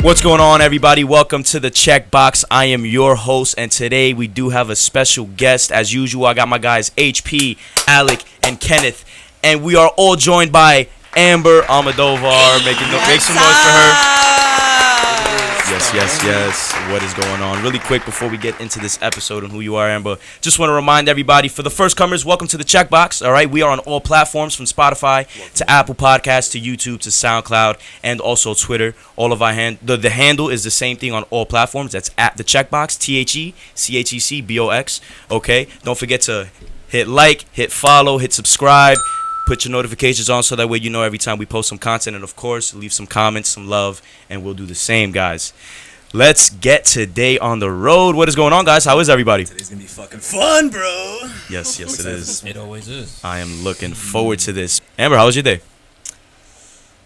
What's going on, everybody? Welcome to the Chec Box. I am your host, and today we do have a special guest. As usual, I got my guys HP, Alec, and Kenneth, and we are all joined by Amber Almodovar. Make some noise for her. Yes. What is going on? Really quick before we get into this episode and who you are, Amber, just want to remind everybody, for the first comers, welcome to the Chec Box. All right, we are on all platforms from Spotify to Apple Podcasts to YouTube to SoundCloud and also Twitter. All of our the handle is the same thing on all platforms. That's at the Chec Box, TheChecBox. Okay, don't forget to hit like, hit follow, hit subscribe. Put your notifications on so that way you know every time we post some content. And, of course, leave some comments, some love, and we'll do the same, guys. Let's get today on the road. What is going on, guys? How is everybody? Today's going to be fucking fun, bro. Yes, it is. It always is. I am looking forward to this. Amber, how was your day?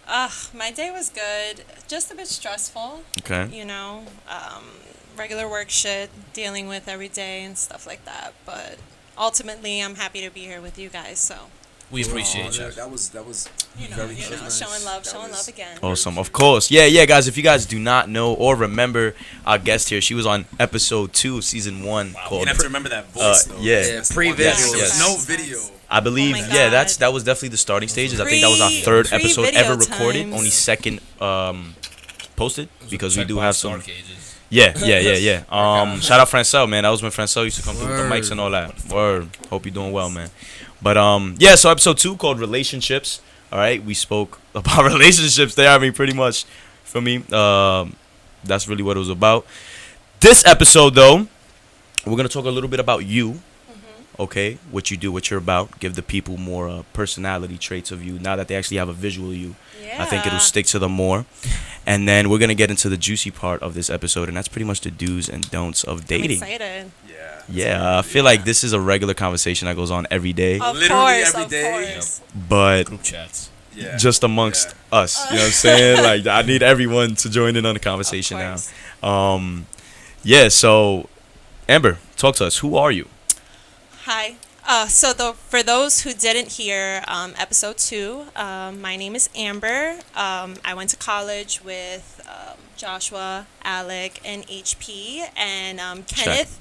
My day was good. Just a bit stressful. Okay. You know, regular work shit, dealing with every day and stuff like that. But ultimately, I'm happy to be here with you guys, so... We appreciate you. That was very showing love again. Awesome, of course. Yeah, guys. If you guys do not know or remember our guest here, she was on episode 2 of season 1. Wow, you have to remember that voice, though. Yeah, pre-visual. There Yes. was no video. I believe, that was definitely the starting stages. I think that was our third episode ever recorded. times. Only second posted because we Chec do Box have some. Dark Ages. Yeah. Shout out Francel, man. That was when Francel used to come through with the mics and all that. Word. Hope you're doing well, man. But so episode 2 called Relationships. All right, we spoke about relationships there. I mean, pretty much for me, that's really what it was about. This episode, though, we're gonna talk a little bit about you. Okay, what you do, what you're about. Give the people more personality traits of you. Now that they actually have a visual of you, I think it'll stick to them more. And then we're gonna get into the juicy part of this episode, and that's pretty much the do's and don'ts of dating. I'm excited. Yeah, I feel like this is a regular conversation that goes on every day. Literally every day. Course. But Group chats. Yeah. just amongst us. You know what I'm saying? Like, I need everyone to join in on the conversation now. So, Amber, talk to us. Who are you? Hi. For those who didn't hear episode 2, my name is Amber. I went to college with Joshua, Alec, and HP, and Kenneth.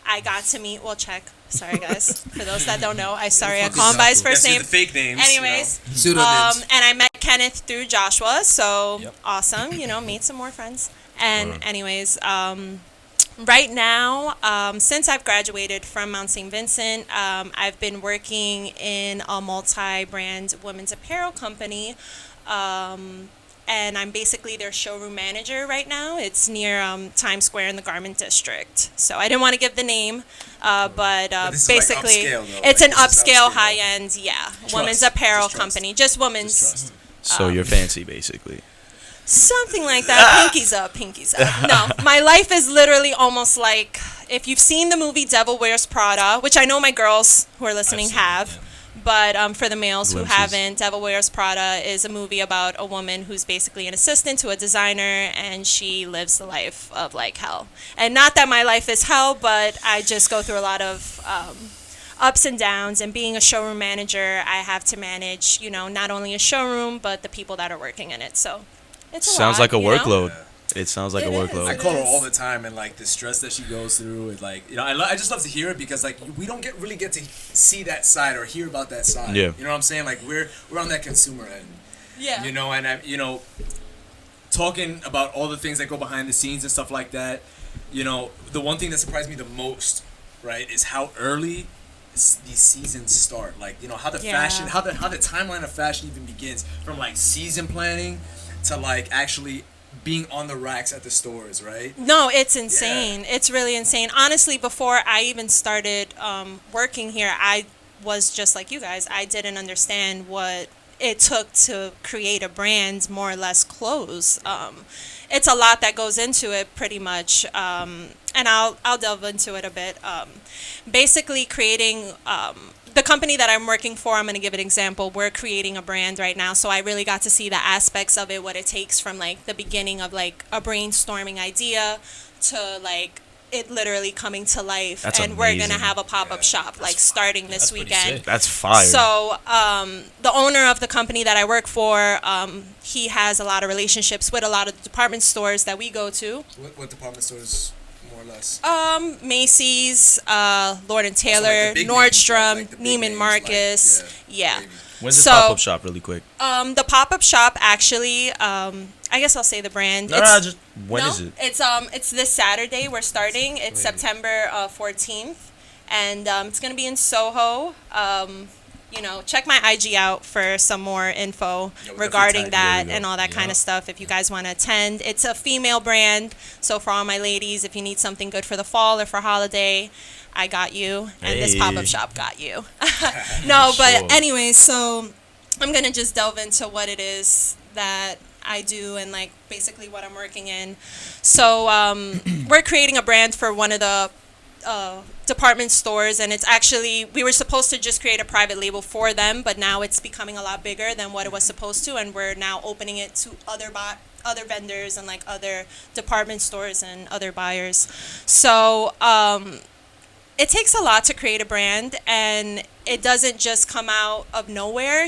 I got to meet, Chec. Sorry, guys. For those that don't know, I call him by his first name. The fake names. Anyways, Pseudonyms. and I met Kenneth through Joshua, so awesome. Made some more friends. And anyways, right now, since I've graduated from Mount St. Vincent, I've been working in a multi-brand women's apparel company. And I'm basically their showroom manager right now. It's near Times Square in the Garment District. So I didn't want to give the name, but basically it's an upscale, high-end, women's apparel company. Just women's. So you're fancy, basically. Something like that. Pinkies up. No, my life is literally almost like, if you've seen the movie Devil Wears Prada, which I know my girls who are listening have. But for the males who haven't, Devil Wears Prada is a movie about a woman who's basically an assistant to a designer, and she lives the life of, like, hell. And not that my life is hell, but I just go through a lot of ups and downs. And being a showroom manager, I have to manage, not only a showroom, but the people that are working in it. So it's a lot. Sounds like a workload. Know? It sounds like a workload. I call her all the time, and like the stress that she goes through, and like I just love to hear it because like we don't really get to see that side or hear about that side. Yeah. You know what I'm saying? Like we're on that consumer end. Yeah. And talking about all the things that go behind the scenes and stuff like that. The one thing that surprised me the most, right, is how early these seasons start. Like how the fashion, how the timeline of fashion even begins from like season planning to like actually being on the racks at the stores, right? No, it's insane. Yeah. It's really insane. Honestly, before I even started working here, I was just like you guys. I didn't understand what it took to create a brand, more or less clothes. It's a lot that goes into it, pretty much. And I'll delve into it a bit. Basically, creating the company that I'm working for, I'm going to give an example. We're creating a brand right now, so I really got to see the aspects of it, what it takes from like the beginning of like a brainstorming idea to like it literally coming to life. That's and we're amazing. gonna have a pop-up shop like starting this That's pretty weekend. sick. That's fire. So the owner of the company that I work for, he has a lot of relationships with a lot of department stores that we go to. What department stores, more or less? Macy's, Lord and Also, Taylor, like the big names, Nordstrom, like the big Neiman names, Marcus. like, yeah. maybe. When's this so- pop-up shop, really quick? The pop-up shop actually, I guess I'll say the brand. When is it? It's this Saturday we're starting. It's September 14th, and it's gonna be in Soho. Check my IG out for some more info regarding that and all that kind of stuff. If you guys want to attend, it's a female brand. So for all my ladies, if you need something good for the fall or for holiday, I got you, and this Hey. pop-up shop got you. No, but Sure. anyways, so I'm gonna just delve into what it is that I do and like basically what I'm working in. So we're creating a brand for one of the department stores, and it's actually, we were supposed to just create a private label for them, but now it's becoming a lot bigger than what it was supposed to, and we're now opening it to other vendors and like other department stores and other buyers. So it takes a lot to create a brand, and it doesn't just come out of nowhere,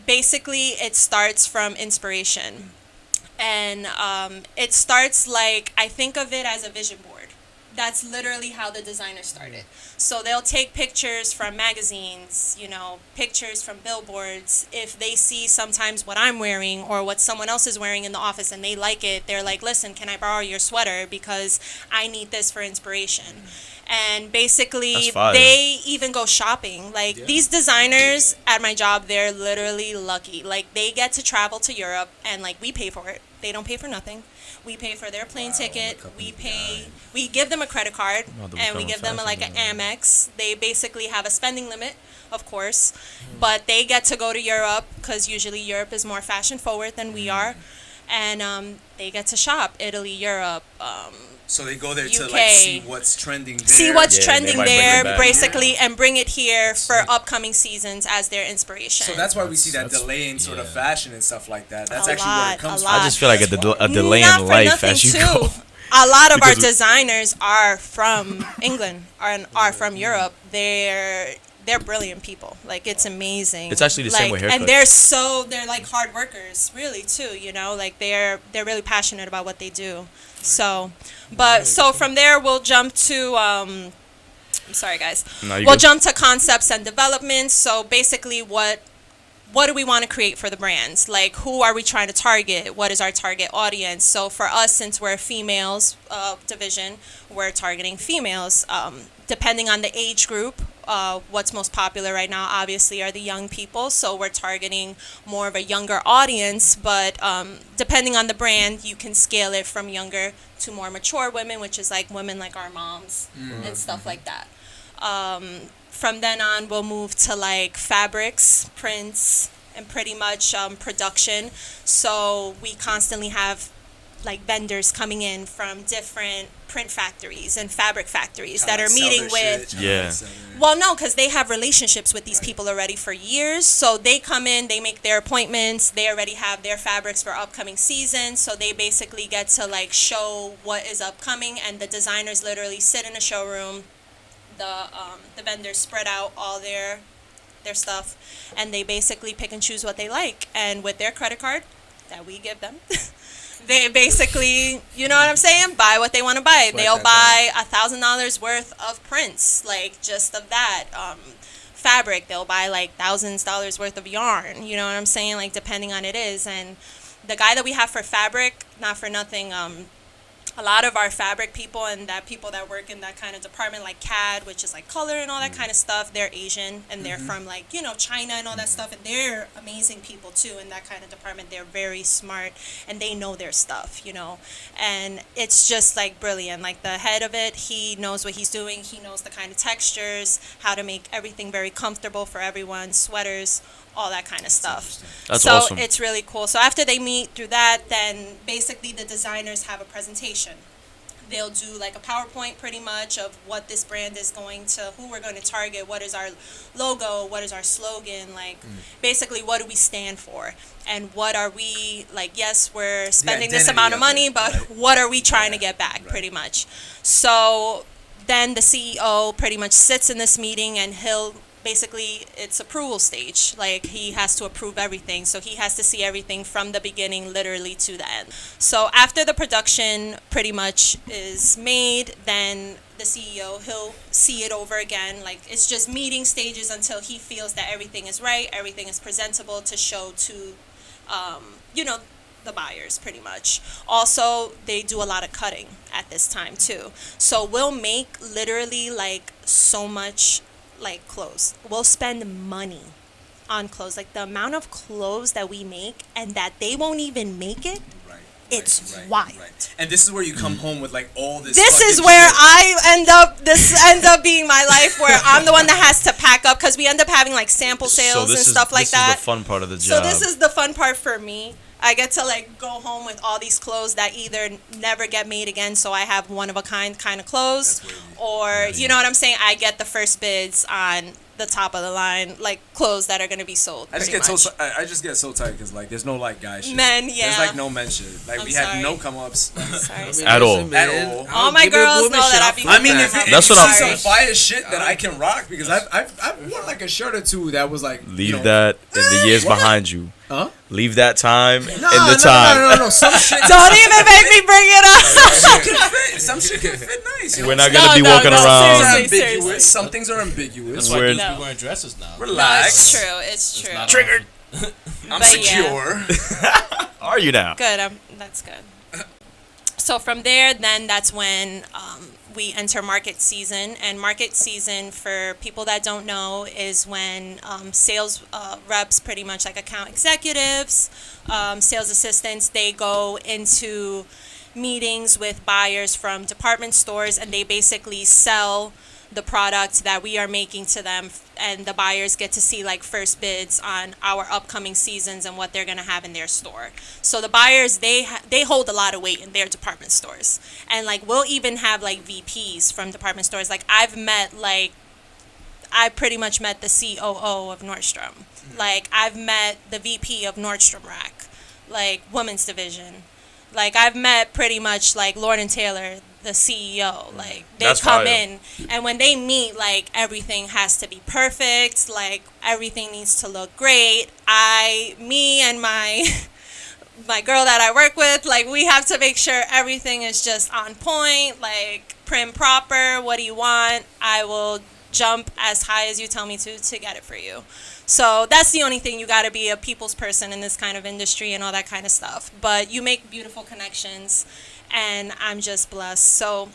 basically it starts from inspiration, and it starts like, I think of it as a vision board. That's literally how the designer started. So they'll take pictures from magazines, pictures from billboards. If they see sometimes what I'm wearing or what someone else is wearing in the office and they like it, they're like, listen, can I borrow your sweater because I need this for inspiration? And basically That's fire. they even go shopping. Like these designers at my job, they're literally lucky. Like they get to travel to Europe, and like we pay for it. They don't pay for nothing. We pay for their plane ticket. We give them a credit card, and we give them like an Amex. They basically have a spending limit, of course, but they get to go to Europe because usually Europe is more fashion forward than we are, and they get to shop Italy, Europe. So they go there to UK. like see what's trending there. See what's Yeah, trending they might bring it there, back. basically, and bring it here for upcoming seasons as their inspiration. So that's why we see that That's- delay in sort of yeah. fashion and stuff like that. That's A actually where lot, it comes a from. lot. I just feel like a delay Not in for life nothing, as you too. go. A lot of our Because- designers are from England and are from Europe. They're brilliant people. Like it's amazing. It's actually the same with haircuts. And they're like hard workers, really too. Like they're really passionate about what they do. So from there we'll jump to I'm sorry guys. No, you're We'll good. jump to concepts and development. So basically what do we want to create for the brands? Like, who are we trying to target? What is our target audience? So for us, since we're a females division, we're targeting females. Depending on the age group, what's most popular right now, obviously, are the young people. So we're targeting more of a younger audience. But depending on the brand, you can scale it from younger to more mature women, which is like women like our moms and stuff like that. From then on, we'll move to like fabrics, prints, and pretty much production. So we constantly have like vendors coming in from different print factories and fabric factories that are meeting with. Well, no, because they have relationships with these people already for years. So they come in, they make their appointments. They already have their fabrics for upcoming seasons. So they basically get to like show what is upcoming, and the designers literally sit in a showroom. The vendors spread out all their stuff, and they basically pick and choose what they like. And with their credit card that we give them, they basically, you know what I'm saying, buy what they want to buy. They'll buy $1,000 worth of prints, like just of that fabric. They'll buy like thousands of dollars worth of yarn. You know what I'm saying, like depending on it is. And the guy that we have for fabric, not for nothing, a lot of our fabric people and that people that work in that kind of department, like CAD, which is like color and all that kind of stuff, they're Asian, and they're from like, China and all that stuff, and they're amazing people too in that kind of department. They're very smart, and they know their stuff, and it's just like brilliant. Like the head of it, he knows what he's doing. He knows the kind of textures, how to make everything very comfortable for everyone, sweaters, all that kind of stuff. That's so awesome. it's really cool. So after they meet through that, then basically the designers have a presentation. they'll do like a PowerPoint pretty much of what this brand is going to, who we're going to target, what is our logo, what is our slogan, like basically what do we stand for, and what are we, like, yes, we're spending this amount of money, but what are we trying to get back, pretty much. So then the CEO pretty much sits in this meeting, and he'll basically, it's approval stage. Like, he has to approve everything. So he has to see everything from the beginning, literally, to the end. So after the production pretty much is made, then the CEO, he'll see it over again. Like, it's just meeting stages until he feels that everything is right, everything is presentable to show to, the buyers, pretty much. Also, they do a lot of cutting at this time, too. So we'll make literally, like, so much, like, clothes. We'll spend money on clothes. Like, the amount of clothes that we make and that they won't even make it, it's wild. Right. And this is where you come home with, like, all this. This is where this ends up being my life, where I'm the one that has to pack up, because we end up having, like, sample sales and stuff like that. This is the fun part of the job. So this is the fun part for me. I get to, like, go home with all these clothes that either never get made again, so I have one-of-a-kind kind of clothes, or, you know what I'm saying, I get the first bids on the top of the line, like, clothes that are going to be sold. I just get so tight because, like, there's no, like, guy shit. Men, yeah. There's, like, no men shit. Like, we have no come-ups. Sorry. At all. All my girls know that I be. I mean, if you see some fire shit that I can rock, because I've worn, like, a shirt or two that was, like, leave that in the years behind you. Huh? Leave that time in the time. No. Some shit. Don't even make me bring it up. Some shit can fit nice. We're not gonna be walking around. Seriously. Some things are ambiguous. That's why dudes be wearing dresses now. Relax. It's true. Triggered. I'm secure. Are you now? Good. That's good. So from there, then that's when we enter market season. And market season, for people that don't know, is when sales reps, pretty much like account executives, sales assistants, they go into meetings with buyers from department stores, and they basically sell the product that we are making to them, and the buyers get to see, like, first bids on our upcoming seasons and what they're going to have in their store. So the buyers, they hold a lot of weight in their department stores, and, like, we'll even have, like, VPs from department stores. Like, I pretty much met the COO of Nordstrom. Like, I've met the VP of Nordstrom Rack, like, women's division. Like, I've met pretty much, like, Lord & Taylor, the CEO. Like, they come in, and when they meet, like, everything has to be perfect. Like, everything needs to look great. Me and my girl that I work with, like, we have to make sure everything is just on point, like, prim proper. What do you want? I will jump as high as you tell me to get it for you. So that's the only thing. You got to be a people's person in this kind of industry and all that kind of stuff. But you make beautiful connections, and I'm just blessed. So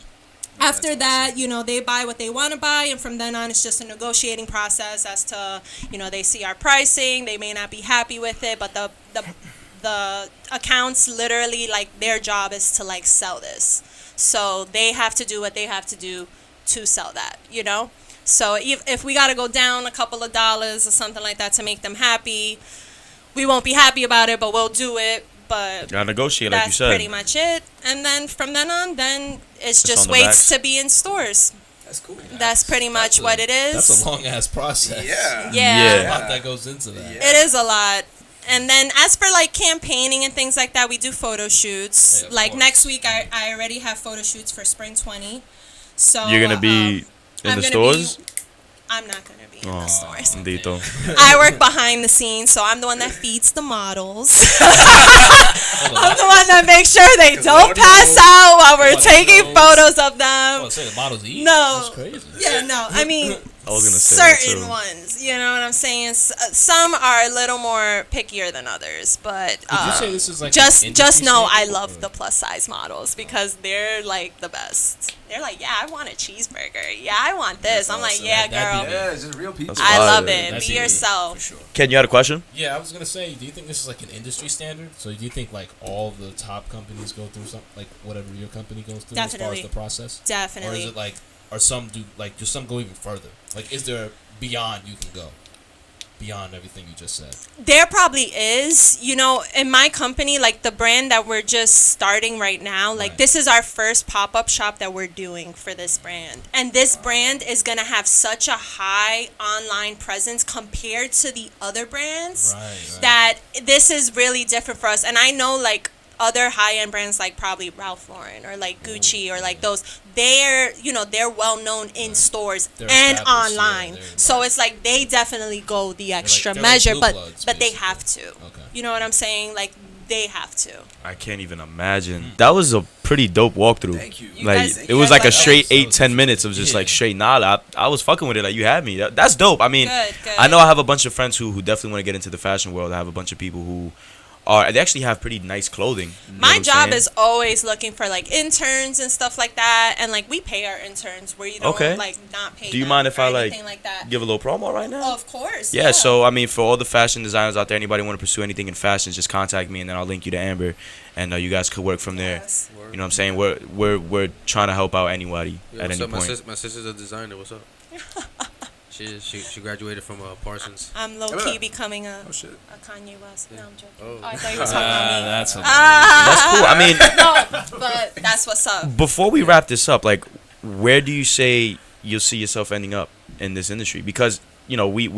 after that, they buy what they want to buy, and from then on, it's just a negotiating process as to, they see our pricing. They may not be happy with it, but the accounts, literally, like, their job is to, like, sell this. So they have to do what they have to do to sell that, So if we got to go down a couple of dollars or something like that to make them happy, we won't be happy about it, but we'll do it. But gotta negotiate, like you said. That's pretty much it. And then from then on, then it's just waits to be in stores. That's cool. That's pretty much what it is. That's a long-ass process. Yeah. A lot that goes into that. It is a lot. And then as for, like, campaigning and things like that, we do photo shoots. Yeah, like, next week, I already have photo shoots for Spring 20. So you're going to be in the stores? I'm not going to be in the stores. Dito. I work behind the scenes, so I'm the one that feeds the models. I'm the one that makes sure they don't pass out while we're taking photos of them. Oh, say the models eat? No. That's crazy. Yeah, no. I mean, I was gonna say certain ones. You know what I'm saying? Some are a little more pickier than others, but Would you say this is like just know I love the plus size models because they're, like, the best. They're like, yeah, I want a cheeseburger. Yeah, I want this. I'm like, yeah, girl. Yeah, it's just real people. I love it. Be yourself. For sure. Ken, you had a question? Yeah, I was gonna say, do you think this is like an industry standard? So do you think, like, all the top companies go through something, like whatever your company goes through as far as the process? Definitely. Or is it like, or some do, like, do some go even further? Like, is there beyond you can go? beyond everything you just said? There probably is. You know, in my company, like the brand that we're just starting right now, like Right. this is our first pop-up shop that we're doing for this brand. And this brand is going to have such a high online presence compared to the other brands Right. that this is really different for us. And I know like other high-end brands like probably Ralph Lauren or like Gucci or like those, they're well known in stores They're and established, yeah, online. they're- So right. it's like they definitely go the extra they're like measure, Blue but Bloods, but they basically. have to. Okay. You know what I'm saying? Like they have to. I can't even imagine. That was a pretty dope walkthrough. Thank you. You Like guys- it you was guys like a like straight that? 8-10 minutes of just like Yeah. straight nada. I was fucking with it. Like you had me. That's dope. I mean, Good, good. I know I have a bunch of friends who definitely want to get into the fashion world. I have a bunch of people who they actually have pretty nice clothing. You know what My I'm job saying? is always looking for like interns and stuff like that, and like we pay our interns where you don't Okay. like not pay. Do you them mind if or I like anything like that? give a little promo right now? Of course. Yeah, so I mean, for all the fashion designers out there, anybody want to pursue anything in fashion, just contact me, and then I'll link you to Amber, and you guys could work from there. Yes. You know what I'm saying? We're trying to help out anybody Yo, at what's any up? point. My sister's a designer. What's up? she graduated from Parsons. I'm low key becoming a shit. Kanye West. No, I'm joking. Oh. Oh, I thought you were talking about me. That's a That's cool. I mean, No, but that's what's up. before we wrap this up, like, where do you say you'll see yourself ending up in this industry? Because we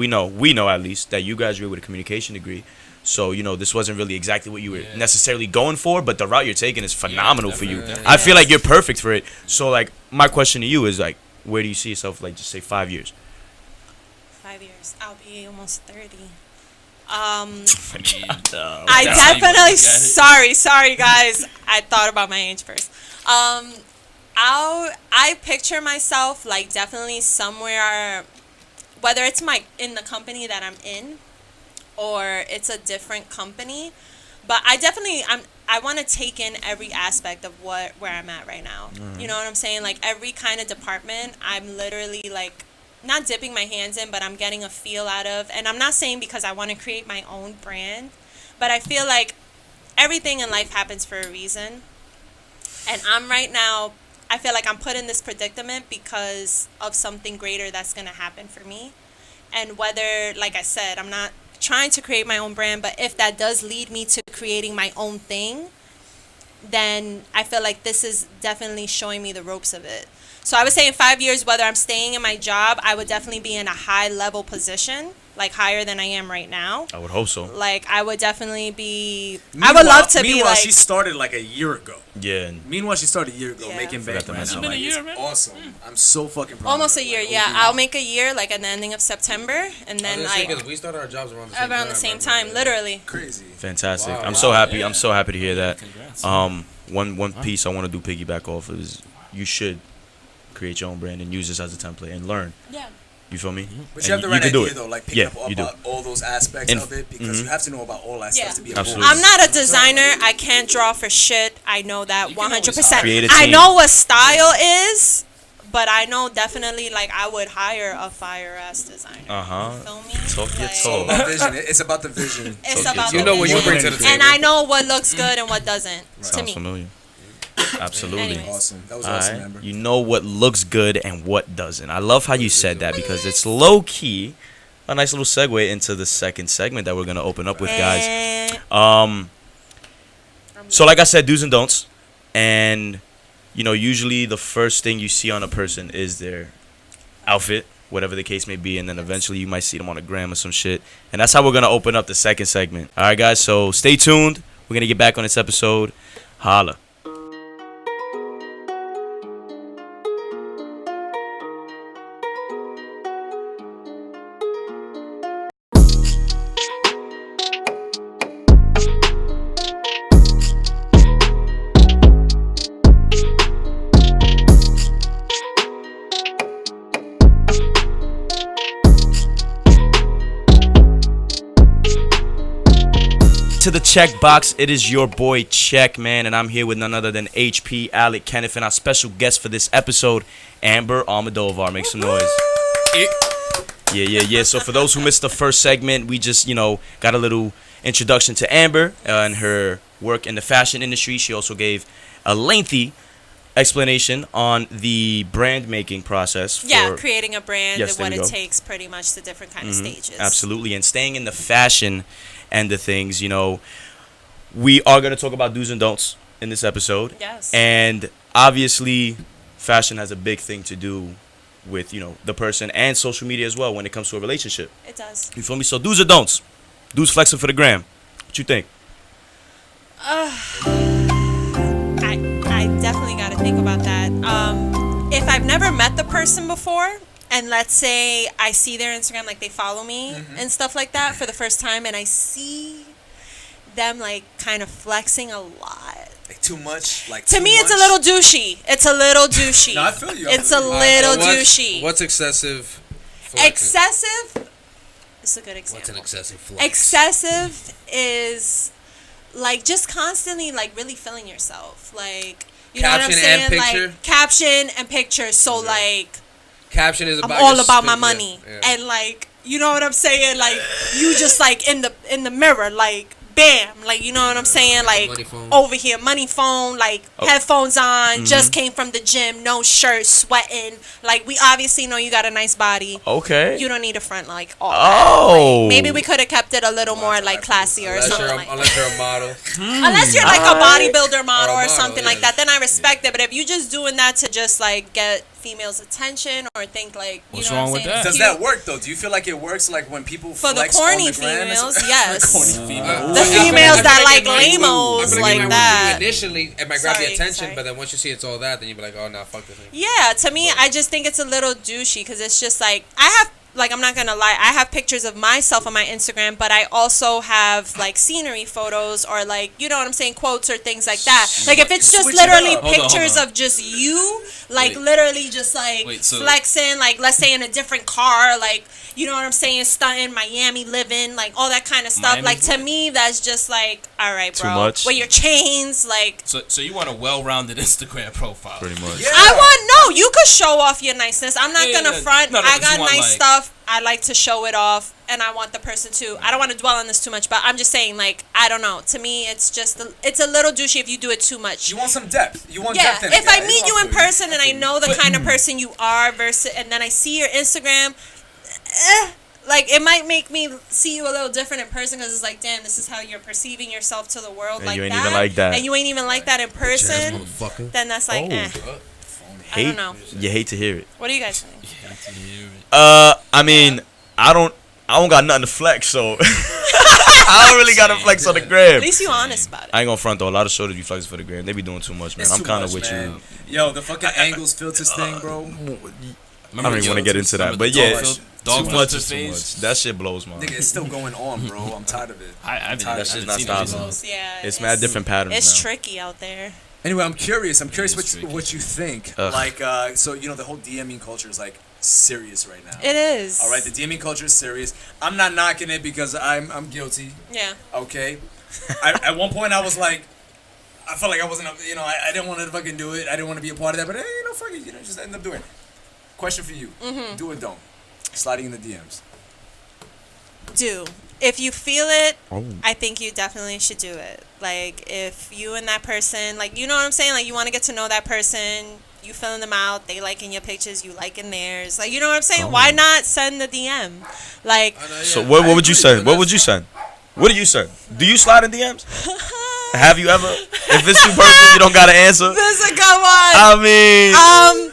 know at least that you graduated with a communication degree. So, this wasn't really exactly what you were necessarily going for, but the route you're taking is phenomenal for you. definitely. I feel like you're perfect for it. So, like, my question to you is, like, where do you see yourself, like, just say 5 years? 5 years. I'll be almost 30. I I That's how you definitely. look at it. Sorry, guys. I thought about my age first. I picture myself like definitely somewhere, whether it's in the company that I'm in, or it's a different company. But I want to take in every aspect of where I'm at right now. You know what I'm saying? Like every kind of department, I'm literally like not dipping my hands in, but I'm getting a feel out of. And I'm not saying because I want to create my own brand, but I feel like everything in life happens for a reason. And I feel like I'm put in this predicament because of something greater that's going to happen for me. And whether, like I said, I'm not trying to create my own brand, but if that does lead me to creating my own thing, then I feel like this is definitely showing me the ropes of it. So I would say in 5 years, whether I'm staying in my job, I would definitely be in a high level position, like higher than I am right now. would hope so. Like I would definitely be. I would love to be Meanwhile, like. she started like a year ago. Yeah. Meanwhile, she started a year ago Yeah. making Forgot bank to right mention now. that. Like, It's been a it's year, man. awesome. I'm so fucking proud. Almost of a her. year, Like, yeah. OD. I'll make a year, like at the ending of September, and then like because we started our jobs around the same time. around the same right? time, literally. Crazy. Fantastic. Wow. I'm so happy. Yeah. I'm so happy to hear that. Congrats. One piece I want to do piggyback off is you should create your own brand and use this as a template and learn. Yeah. You feel me? But you have the And right can do idea it. though, like picking Yeah, up you do. about all those aspects And- of it because you have to know about all that Yeah. stuff to be a Absolutely. boss. I'm not a designer. I can't draw for shit. I know that You can always 100%. Create a I team. know what style is, but I know definitely like I would hire a fire ass designer. Uh-huh. You feel me? Talk your Like, It's all talk. about vision. It's about the vision. It's So about you the know what you vision. bring to the And table. I know what looks good and what doesn't. To Sounds me. familiar. Absolutely. Anyways. Awesome. That was All awesome, right. Amber. You know what looks good and what doesn't. I love how you said that because it's low key a nice little segue into the second segment that we're gonna open up with, guys. Eh, So like I said, do's and don'ts, and usually the first thing you see on a person is their outfit, whatever the case may be, and then eventually you might see them on a gram or some shit, and that's how we're gonna open up the second segment. All right, guys. So stay tuned. We're gonna get back on this episode. Holla. To the Chec Box, it is your boy Chec, man, and I'm here with none other than HP, Alec, Kenneth, and our special guest for this episode, Amber Almodovar. Make some noise. Yeah. So for those who missed the first segment, we just, got a little introduction to Amber and her work in the fashion industry. She also gave a lengthy explanation on the brand making process. For, creating a brand Yes, and there what we it go. takes, pretty much the different kind of stages. Absolutely, and staying in the fashion end of things. We are going to talk about do's and don'ts in this episode. Yes. And obviously, fashion has a big thing to do with, the person and social media as well when it comes to a relationship. It does. You feel me? So do's or don'ts? Do's flexing for the gram. What you think? I definitely got to think about that. If I've never met the person before, and let's say I see their Instagram, like they follow me and stuff like that for the first time, and I see them like kind of flexing a lot. Like too much. To me, it's a little douchey. It's a little douchey. No, I feel you. It's a little douchey. What's excessive? Flexing? Excessive. It's a good example. What's an excessive flex? Excessive is like just constantly like really feeling yourself, like you know what I'm Caption saying, and picture? like caption and picture. So like Caption is I'm about all your about my spin- money, yeah. and like you know what I'm saying, like you just like in the mirror, like bam, like you know what I'm saying, like money phone. over here, money phone, like headphones on, just came from the gym, no shirt, sweating. Like we obviously know you got a nice body. Okay. You don't need a front like all Oh. that. Like, maybe we could have kept it a little more like classier or something like that. Unless you're a model. Unless you're like a bodybuilder model Or a or something model, like that, then I respect it. But if you just doing that to just like get females' attention or think like you What's know wrong what I'm with saying, that? Does cute. that work though? Do you feel like it works like when people For the flex corny on the gram and females, stuff? yes. Corny females. The females that like I feel lamos like like it might that. work initially, it might grab Sorry, your attention, sorry. but then once you see it's all that, then you be like, oh, nah, fuck this thing. Yeah, to me, I just think it's a little douchey because it's just like I'm not gonna lie, I have pictures of myself on my Instagram, but I also have like scenery photos or like you know what I'm saying, quotes or things like that. Like if it's just Switch it literally up. Hold on, pictures hold on. of just you, like Wait. literally just like Wait, so- flexing, like let's say in a different car, like you know what I'm saying, stunting, Miami living, like all that kind of stuff. Miami like to living? me, that's just like all right, Too bro. much? With your chains, like. So you want a well-rounded Instagram profile? Pretty much. Yeah. I want you could show off your niceness. I'm not Yeah, gonna yeah. front. No, I but got you want, nice like- stuff. I like to show it off, and I want the person to. I don't want to dwell on this too much, but I'm just saying, like, I don't know. To me, it's just it's a little douchey if you do it too much. You want some depth. You want Yeah, depth in it. if I Yeah, meet you in feel person and I feel you. know the kind of person you are, versus, and then I see your Instagram, like it might make me see you a little different in person because it's like, damn, this is how you're perceiving yourself to the world, And like you ain't that, even like that. and you ain't even like that in person. Motherfucker. Then that's like, Oh. I don't know. You hate to hear it. What do you guys think? I mean, I don't got nothing to flex, so I don't really got to flex on the gram. At least you honest about it. I ain't gonna front though. A lot of shoulders be flexing for the gram. They be doing too much, man. It's I'm too kind of much, with man. you. Yo, the fucking angles filters thing, bro. I don't even want to get into that, but yeah, dog too much filter is too phase. much. That shit blows my. Nigga, it's still going on, bro. I'm tired of it. I've That shit's been not seen it stopping. recently. Yeah, It's mad different patterns It's now. tricky out there. Anyway, I'm curious. It's what tricky. what you think. Ugh. Like, so you know, the whole DMing culture is like serious right now. It is. All right, the DMing culture is serious. I'm not knocking it because I'm guilty. Yeah. Okay. At one point, I was like, I felt like I wasn't, I didn't want to fucking do it. I didn't want to be a part of that, but hey, fuck it, just end up doing it. Question for you: Do or don't? Sliding in the DMs. Do. If you feel it, Oh. I think you definitely should do it. Like, if you and that person, like, you know what I'm saying? Like, you want to get to know that person, you filling them out, they liking your pictures, you liking theirs. Like, you know what I'm saying? Why not send the DM? Like, So what would you send? What would you send? What do you send? Do you slide in DMs? Have you ever? If it's too personal, you don't gotta answer. this is a good one. I mean,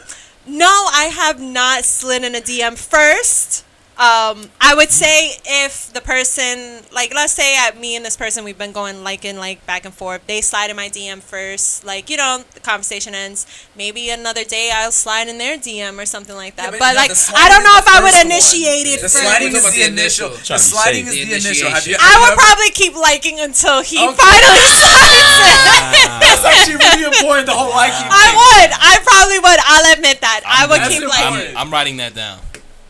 No, I have not slid in a DM first. I would say if the person, like, let's say me and this person, we've been going liking, like, back and forth. They slide in my DM first. Like, you know, the conversation ends. Maybe another day I'll slide in their DM or something like that. Yeah, but no, like, the I sliding don't is know the if I would first one. initiate it The first. sliding We're is talking the about the initial. initial. The sliding is The the initial. Have you? initiation. I have would you ever- probably keep liking until he Okay. finally slides it. That's actually really important. The whole liking. I probably would. I'll admit that. I would That's keep important. liking. I'm writing that down.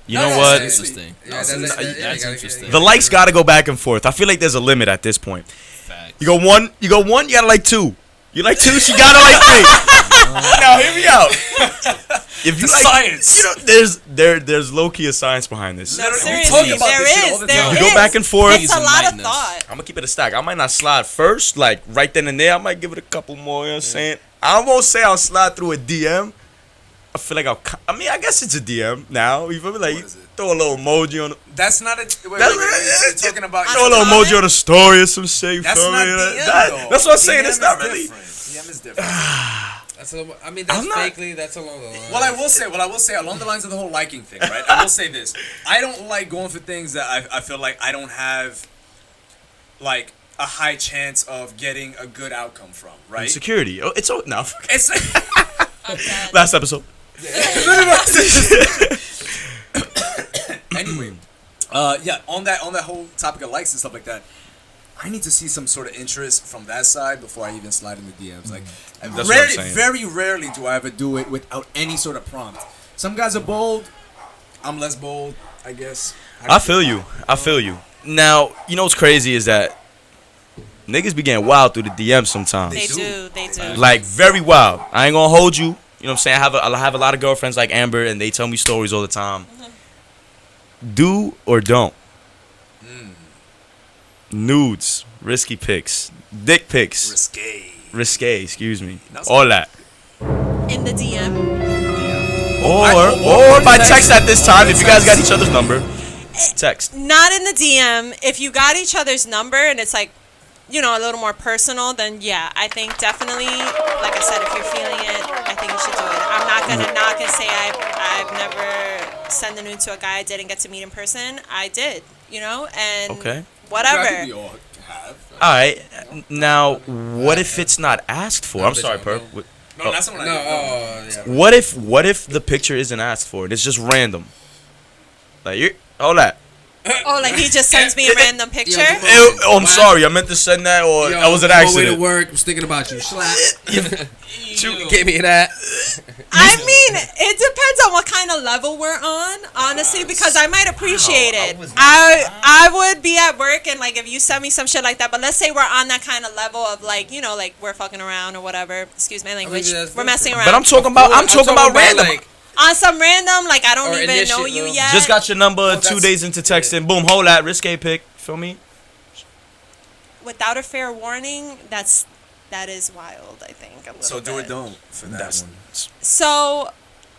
you No, know no, what? seriously. Interesting. No, That's interesting. The likes gotta go back and forth. I feel like there's a limit at this point. Facts. You go one, you gotta like two. You like two, she gotta like three. Now hear me out. If you The like, science. you know, there's low key a science behind this. No, no, no. Seriously, We talk about there this shit all is. the There time. You go is. back and forth. It's a lot of Enlighten us. thought. I'm gonna keep it a stack. I might not slide first, like right then and there. I might give it a couple more. You know what I'm saying? I won't say I'll slide through a DM. I feel like I guess it's a DM now. You feel me? Like, What is it? throw a little emoji on. That's not a. Wait, That's you're talking about. Throw a little emoji on a story or some shit. You That's feel not me? DM, though. That's what I'm saying. DM It's not is really. different. DM is different. That's I'm not- fakely. That's along the line. Well, I will say, along the lines of the whole liking thing, right? I will say this: I don't like going for things that I feel like I don't have, like, a high chance of getting a good outcome from, right? Security. Oh, it's no. It's Last episode. anyway, yeah. On that whole topic of likes and stuff like that, I need to see some sort of interest from that side before I even slide in the DMs. Like, That's what I'm rarely, saying. very rarely do I ever do it without any sort of prompt. Some guys are bold. I'm less bold, I guess. I feel you. Now, you know what's crazy is that niggas be getting wild through the DMs sometimes. They do. Like, very wild. I ain't gonna hold you. You know what I'm saying? I have a lot of girlfriends like Amber, and they tell me stories all the time. Do or don't. Nudes, risky pics, dick pics, risque, excuse me, That's- all that. In the DM. Or by text at this time if you guys got each other's number. Text. Not in the DM. If you got each other's number and it's like, you know, a little more personal, then yeah, I think definitely, like I said, if you're feeling it, I think you should do it. I'm not gonna say I've never sent a nude to a guy I didn't get to meet in person. I did, you know, and Okay. whatever. I think we all have. All right. Now, what if it's not asked for? I'm sorry, Perp. No, that's not what I did. yeah. What if the picture isn't asked for? It's just random. Like, hold that. Oh, like he just sends me a random picture? I'm sorry. I meant to send that, or that was an Way to accident. work. Was thinking about you. Slap. You- Give me that. I mean, it depends on what kind of level we're on, honestly, because I might appreciate it. I would be at work and like if you send me some shit like that, but let's say we're on that kind of level of like, you know, like we're fucking around or whatever. Excuse my language. that's We're messing around. But I'm talking about random. Like, on some random, like I don't Or even know you initial. yet. Just got your number 2 that's- days into texting. Boom, hold that risque pic. Feel me? Without a fair warning, that is wild, I think. A little So do or bit. don't for that That's one. So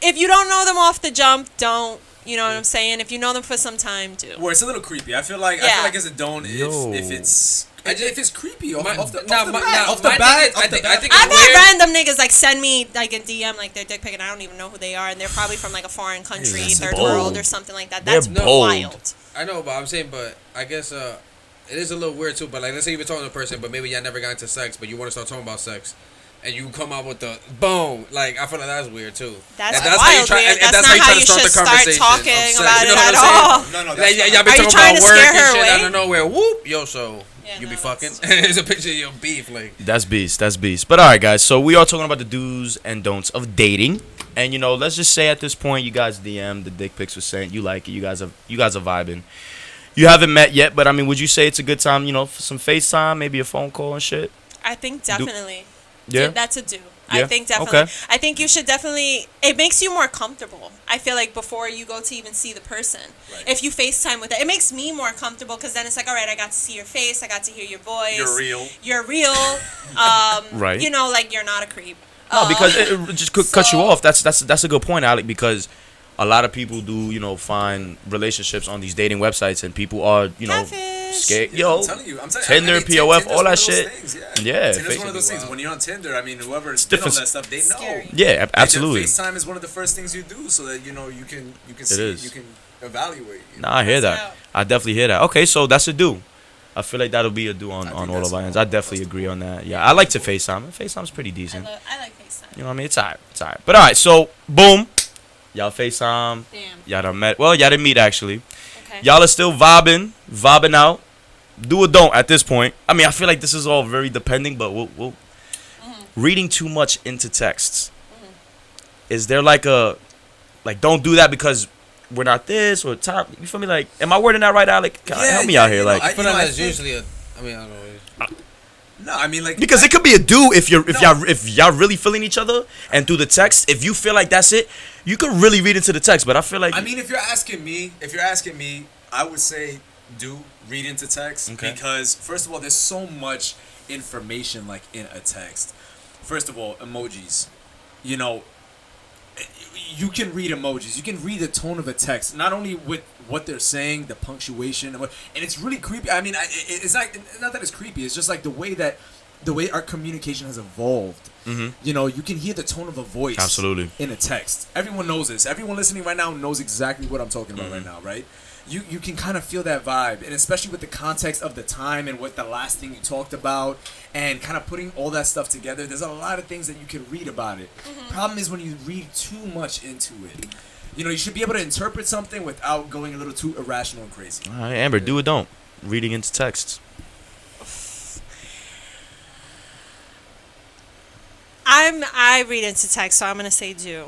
if you don't know them off the jump, don't. You know what I'm saying? If you know them for some time, do. Where it's a little creepy. I feel like Yeah. as a don't Yo. if it's creepy off the my bat. thing is, I think I've it's weird. had random niggas like send me like a DM like their dick pic and I don't even know who they are and they're probably from like a foreign country, that's third bold. world or something like that. They're That's bold. wild. I know, but I'm saying, but I guess it is a little weird too. But like, let's say you've been talking to a person, but maybe y'all never got into sex, but you want to start talking about sex, and you come out with the boom. Like, I feel like that's weird too. That's how you wild try- weird. and That's how not how try to you start should the start conversation talking of sex, about you it know what at I'm saying? all. No, Like, that's y'all been Are you talking trying about to work scare and her shit away? out of nowhere. Whoop, yo, so Yeah, you no, be fucking. that's- It's a picture of your beef, like. That's beast. That's beast. But all right, guys. So we are talking about the do's and don'ts of dating. And you know, let's just say at this point, you guys DM the dick pics were sent. You like it. You guys are vibing. You haven't met yet, but I mean, would you say it's a good time? You know, for some FaceTime, maybe a phone call and shit. I think definitely. Yeah. That's a do. Yeah? I think definitely. Okay. I think you should definitely. It makes you more comfortable. I feel like before you go to even see the person, Right. if you FaceTime with it, it makes me more comfortable because then it's like, all right, I got to see your face, I got to hear your voice. You're real. You're real. Right. You know, like you're not a creep. No, because it just could cut you so- off. That's a good point, Alec. Because a lot of people do, you know, find relationships on these dating websites, and people are, you know, Catfish. scared. Yeah, Yo, I'm telling you. Tinder, POF, all that shit. Yeah, Tinder's one of those Facebook. things. When you're on Tinder, I mean, whoever's been different- on that stuff, they know. Scary. Yeah, And absolutely. FaceTime is one of the first things you do, so that you know you can see, is. you can evaluate. You know? Nah, I hear That's that. out. I definitely hear that. Okay, so that's a do. I feel like that'll be a do on think all that's of our ends. all. I definitely agree on that. Yeah, I like to FaceTime. FaceTime's pretty I decent. like FaceTime. You know what I mean? It's alright. It's alright. But alright, so boom. Y'all FaceTime. Damn. Y'all done met. Well, y'all didn't meet actually. Okay. Y'all are still vibing out. Do or don't at this point. I mean, I feel like this is all very depending, but we'll reading too much into texts. Is there like don't do that because we're not this or top? You feel me? Like, am I wording that right, Alec? Help me out here, you know, like. I feel you like know, that's think- usually I mean, I don't know. No, I mean like Because it could be a do if No. if y'all really feeling each other and through the text, if you feel like that's it, you could really read into the text. But I feel like I mean, if you're asking me, I would say do read into text Okay. because first of all, there's so much information like in a text. First of all, emojis. You know, you can read emojis. You can read the tone of a text, not only with what they're saying, the punctuation, and it's really creepy. I mean, it's not that it's creepy. It's just like the way our communication has evolved. Mm-hmm. You know, you can hear the tone of a voice. Absolutely. In a text. Everyone knows this. Everyone listening right now knows exactly what I'm talking about right now, right? You can kind of feel that vibe, and especially with the context of the time and what the last thing you talked about, and kind of putting all that stuff together. There's a lot of things that you can read about it. Problem is when you read too much into it. You know, you should be able to interpret something without going a little too irrational and crazy. All right, Amber, do or don't. Reading into texts. I read into text, so I'm gonna say do.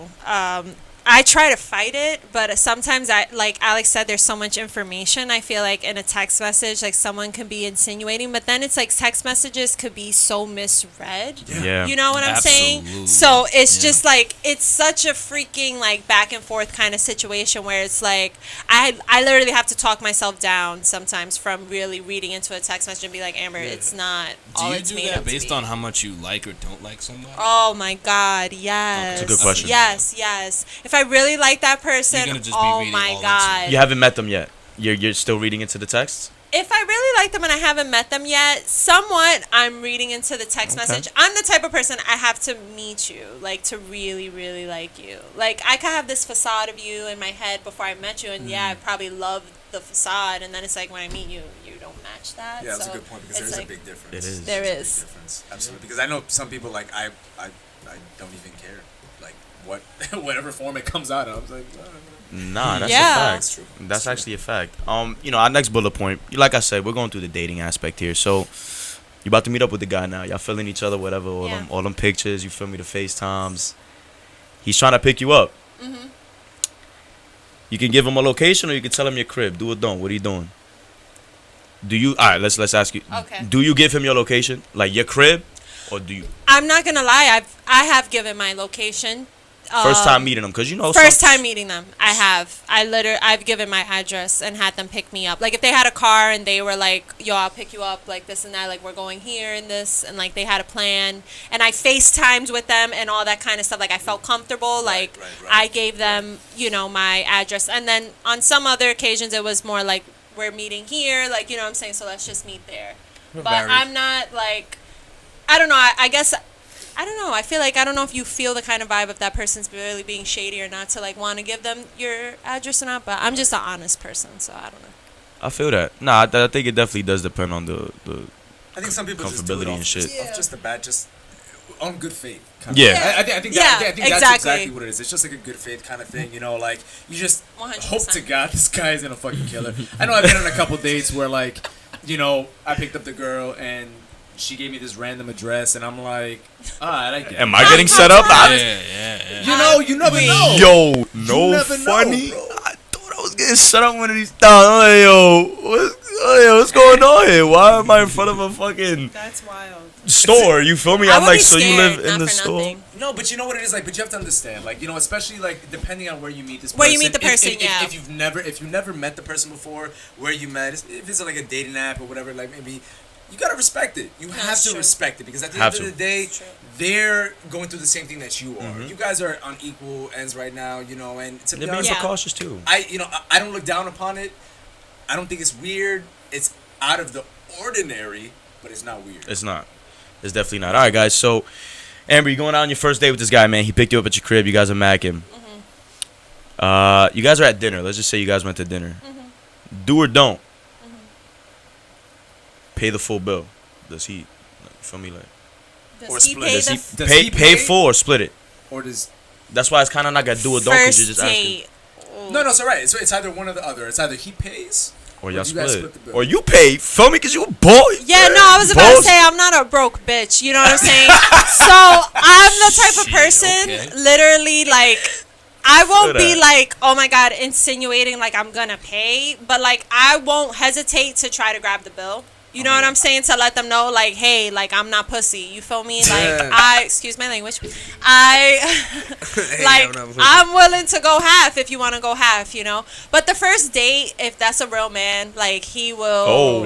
I try to fight it, but sometimes like Alex said, there's so much information. I feel like in a text message, like someone can be insinuating, but then it's like text messages could be so misread. Yeah. You know what I'm Absolutely. saying? So it's just like, it's such a freaking like back and forth kind of situation where it's like, I literally have to talk myself down sometimes from really reading into a text message and be like, Amber, it's not Do all you it's do made that up to based be. on how much you like or don't like somebody? Oh my God, yes. That's a good question. Yes. If I really like that person, You're gonna just be oh reading my all into God. You haven't met them yet. You're still reading into the texts? If I really like them and I haven't met them yet, somewhat I'm reading into the text Okay. message. I'm the type of person I have to meet you, like to really, really like you. Like I could have this facade of you in my head before I met you, and yeah, I probably love the facade, and then it's like when I meet you, you don't match that. Yeah, that's so a good point because it's there's like, a big difference. It is. There There's is. a big difference. Absolutely. Because I know some people like I don't even care. Like what whatever form it comes out of. I was like, Nah, that's Yeah. a That's fact. true. That's actually a fact. You know, our next bullet point, like I said, we're going through the dating aspect here. So you about to meet up with the guy now. Y'all feeling each other, whatever. All them pictures. You feel me? The FaceTimes. He's trying to pick you up. Mm-hmm. You can give him a location, or you can tell him your crib. Do or don't. What are you doing? Do you? All right. Let's ask you. Okay. Do you give him your location, like your crib, or do you? I'm not gonna lie, I have given my location. First time meeting them, because you know. First time meeting them, I have. I've given my address and had them pick me up. Like if they had a car and they were like, "Yo, I'll pick you up," like this and that, like we're going here and this, and like they had a plan, and I FaceTimed with them and all that kind of stuff. Like I felt comfortable. Like right. I gave them, my address, and then on some other occasions it was more like we're meeting here, like you know what I'm saying. So let's just meet there. But varied. I'm not like, I don't know. I guess. I don't know. I feel like I don't know if you feel the kind of vibe if that person's really being shady or not to like want to give them your address or not. But I'm just an honest person, so I don't know. I feel that. Nah, I think it definitely does depend on the I think some people just do it comfortability off, and shit. off just the bat, just on good faith. Kind Yeah. Of. I think Yeah, that's exactly. exactly what it is. It's just like a good faith kind of thing, you know. Like you just 100%. hope to God this guy isn't a fucking killer. I know I've been on a couple dates where like, I picked up the girl and she gave me this random address, and I'm like, alright, I get it. Am I getting set up? You never know. Yo, no never know, funny. bro. I thought I was getting set up one of these times. I'm like, what's going on here? Why am I in front of a fucking That's wild. store? You feel me? I I'm would like, be so you scared, live in not the for store? nothing. No, but you know what it is like. But you have to understand, like especially like depending on where you meet this person. Where you meet the if- person, if, yeah. If you've never met the person before, where you met, if it's like a dating app or whatever, like maybe you gotta respect it. You have That's to true. respect it because at the Have end of to. the day, That's true. they're going through the same thing that you are. Mhm. You guys are on equal ends right now, and to be They're being honest, Yeah. precautious too. I don't look down upon it. I don't think it's weird. It's out of the ordinary, but it's not weird. It's not. It's definitely not. All right, guys. So, Amber, you going out on your first date with this guy, man. He picked you up at your crib. You guys are macking. You guys are at dinner. Let's just say you guys went to dinner. Do or don't. Pay the full bill. Does he? Feel me? Like, Does Or he split. pay does the he Does pay he pay pay? full or split it? Or does That's why it's kind of not a do or don't because you're first just asking. date? no, it's alright. It's either one or the other. It's either he pays Or y'all you guys split. split the bill. Or you pay. Feel me? Because you a boy. Yeah, no, I was about to Boss. say I'm not a broke bitch. You know what I'm saying? So I'm the type of person, okay. literally, like, I won't Feel be that. like, oh my God, insinuating like I'm gonna pay, but like I won't hesitate to try to grab the bill. You know what I'm saying? To let them know, like, hey, like, I'm not pussy. You feel me? Like, excuse my language. I'm willing to go half if you want to go half, you know? But the first date, if that's a real man, like, he will.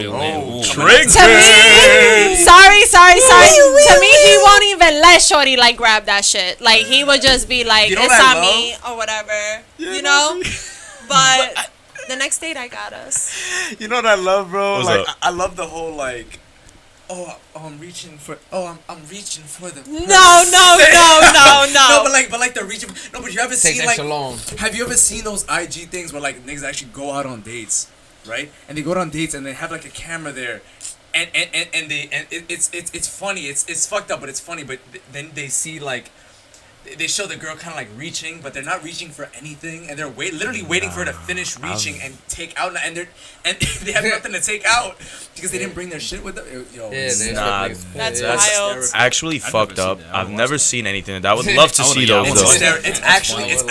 Trick. To me, sorry. To me, he won't even let shorty, like, grab that shit. Like, he would just be like, You know it's what I on me, or whatever. You know? But the next date, I got us. You know what I love, bro? What's like up? I love the whole like, I'm reaching for the. No. No, but like they're reaching. No, but you ever Takes seen like? extra long. Have you ever seen those IG things where like niggas actually go out on dates, right? And they go out on dates and they have like a camera there, and it's funny. It's fucked up, but it's funny. But then they see like. They show the girl kind of like reaching, but they're not reaching for anything, and they're literally waiting for her to finish reaching and take out, and they have nothing to take out because they didn't bring their shit with them. Yo, That's wild. Actually I've fucked never up. seen that. I I've would never watch that. seen anything. That I would love to see those though. It's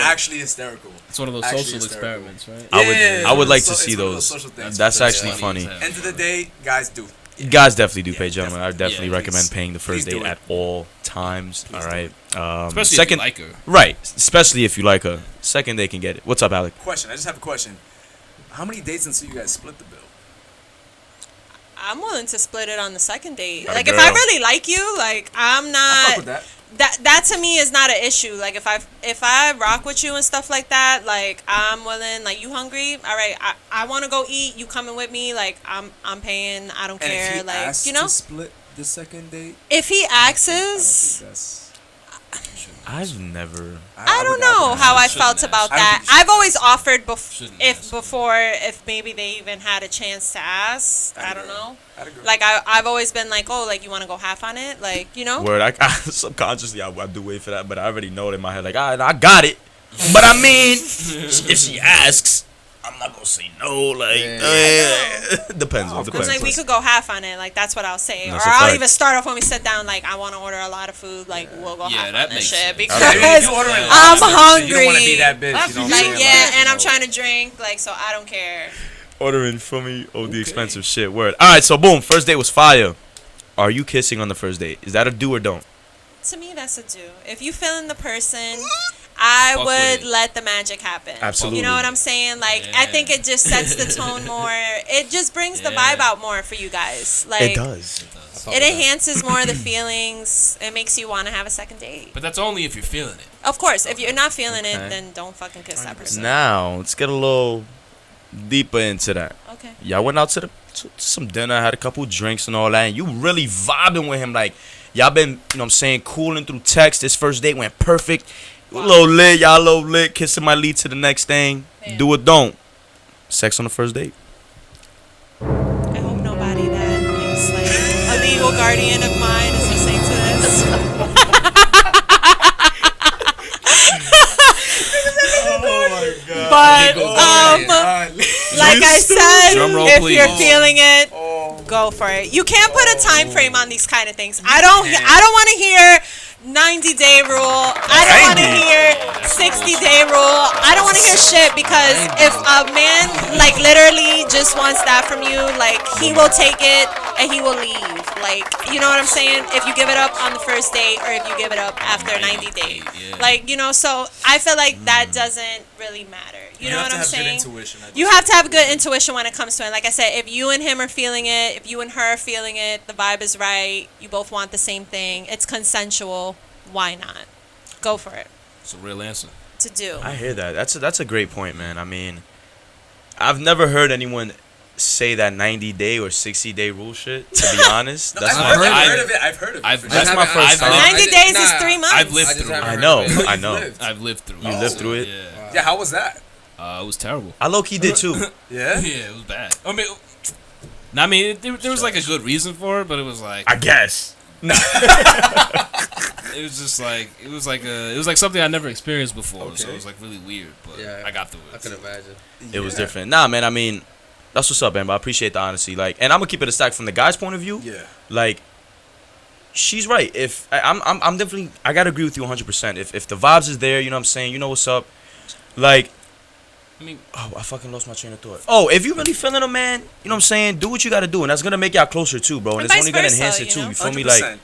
actually hysterical. It's one of those Actually social hysterical. experiments, right? I would like to It's see one of those. social things. That's For actually sure. funny. End of the day, guys, do. Guys definitely do pay, Yeah, gentlemen. I definitely Yeah, recommend please. paying the first Please do date it. at all times. Please All do right. Especially Second, if you like her. right? Especially if you like her. Second, they can get it. What's up, Alec? Question. I just have a question. How many dates until you guys split the bill? I'm willing to split it on the second date. Atta Like, if I girl. really like you, like, I'm I not. fuck with that. That to me is not an issue. Like, if I rock with you and stuff like that, like, I'm willing. Like, you hungry? All right, I want to go eat. You coming with me? Like, I'm paying. I don't And care. if he Like, asks you know, to split the second date, if he I don't asks, think that's. I've never. I don't would- know would- how I shouldn't felt ask. about I don't that. think you I've always offered Shouldn't ask. before if maybe they even had a chance to ask. I don't know. I'd agree. Like, I've always been like, oh, like, you want to go half on it? Like, you know? Word. I subconsciously I do wait for that, but I already know it in my head. Like, I got it. But I mean, if she asks, I'm not gonna say no. Like, depends. No, of Depends. Like, we could go half on it. Like, that's what I'll say. That's Or a I'll fact. even start off when we sit down, like, I want to order a lot of food. Like, we'll go Yeah, half that on this makes shit. sense. Because, I mean, if you order it I'm last, you don't want to hungry. be that bitch. You know what I'm like, saying? yeah, and I'm you know. trying to drink. Like, so I don't care. Ordering from me, the expensive shit. Word. All right, so boom, first date was fire. Are you kissing on the first date? Is that a do or don't? To me, that's a do. If you feeling the person, I Fuck would with it. let the magic happen. Absolutely. You know what I'm saying? Like, I think it just sets the tone more. It just brings the vibe out more for you guys. Like, It does. It enhances more of the feelings. It makes you want to have a second date. But that's only if you're feeling it. Of course, if you're not feeling Okay. it, then don't fucking kiss that person. Now let's get a little deeper into that. Okay. Y'all went out to some dinner, had a couple drinks and all that, and you really vibing with him. Like, y'all been, you know what I'm saying, cooling through text. This first date went perfect. A little lit, y'all a little lit. Kissing might lead to the next thing. Yeah. Do or don't. Sex on the first date. I hope nobody that is like a legal guardian of mine is listening to this. But like I said, Drum roll, if please. you're feeling it, go for it. You can't put a time frame on these kind of things. I don't want to hear 90-day rule. I don't want to hear 60-day rule. I don't want to hear shit because if a man like literally just wants that from you, like he will take it and he will leave. Like, you know what I'm saying? If you give it up on the first date or if you give it up after 90 days. Yeah. Like, you know, so I feel like that doesn't really matter. You know have what to I'm have saying? Good intuition, I You have to have good intuition when it comes to it. Like I said, if you and him are feeling it, if you and her are feeling it, the vibe is right, you both want the same thing, it's consensual, why not? Go for it. It's a real answer. To do. I hear that. That's a great point, man. I mean, I've never heard anyone say that 90-day or 60-day rule shit, to be honest. That's I've my heard of it. I've heard of it. I've- for that's sure. my first time. 90 days is 3 months. I've lived I just through haven't it. I heard know. of it. I know. lived. I've lived through it. You lived through it? Yeah. Yeah, how was that? It was terrible. I low-key did too. Yeah? Yeah, it was bad. I mean, there was like a good reason for it, but it was like I guess. it was just like it was like something I never experienced before, so Okay. it was like really weird. But Yeah, I got through I it. can imagine. It was different. Nah, man. I mean, that's what's up, man. But I appreciate the honesty. Like, and I'm gonna keep it a stack from the guy's point of view. Yeah. Like, she's right. If I'm definitely, I gotta agree with you 100%. If the vibes is there, you know what I'm saying. You know what's up. Like, mean, I fucking lost my train of thought. Oh, if you really feeling a man, you know what I'm saying? Do what you gotta do, and that's gonna make y'all closer too, bro. And And it's vice only gonna versa, enhance it you too. know? You feel me? 100%. Like,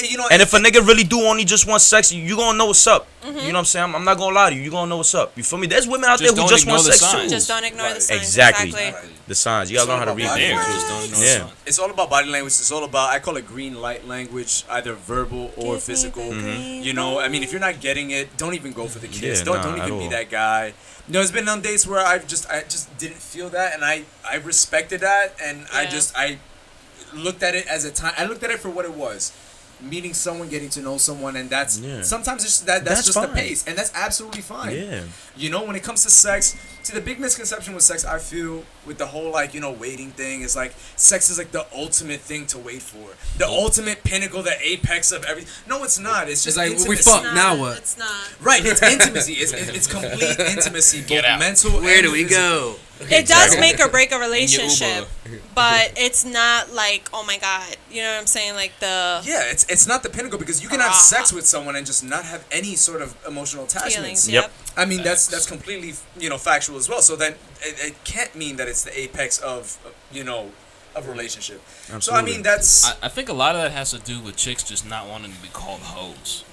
You know, and if a nigga really do only just want sex, you gonna know what's up. Mm-hmm. You know what I'm saying? I'm not gonna lie to you. You gonna know what's up. You feel me? There's women out Just there who don't just want ignore the sex signs. too. Just don't ignore the Right. signs. Exactly. Exactly. The signs. You gotta It's learn how to all read about them. there, body just don't ignore Yeah. the signs. it's all about body language. It's all about, I call it green light language, either verbal or Give me physical. the green You know, I mean, if you're not getting it, don't even go for the kiss. Yeah, don't nah, don't at even be all. that guy. You know, there's been on dates where I just didn't feel that, and I respected that, and Yeah. I looked at it as a time. I looked at it for what it was. Meeting someone, getting to know someone, and that's Yeah. sometimes it's that's That's just the fine. pace, and that's absolutely fine. Yeah. You know, when it comes to sex, see, the big misconception with sex, I feel, with the whole, like, you know, waiting thing, is like sex is like the ultimate thing to wait for, the ultimate pinnacle, the apex of everything. No, it's not. It's just It's like, we intimacy. fuck. It's Now not- what? It's not. Right, it's intimacy. It's complete intimacy, Get both out. mental. Where and do we physical. go? It does Exactly. make or break a In your relationship, Uber. but it's not like, oh my god, you know what I'm saying? Like the Yeah, it's not the pinnacle, because you can have sex with someone and just not have any sort of emotional attachments. feelings. Yep. Yep. I mean, that's completely, you know, factual as well. So then it can't mean that it's the apex of, you know, of a relationship. So I Absolutely. mean, that's I think a lot of that has to do with chicks just not wanting to be called hoes.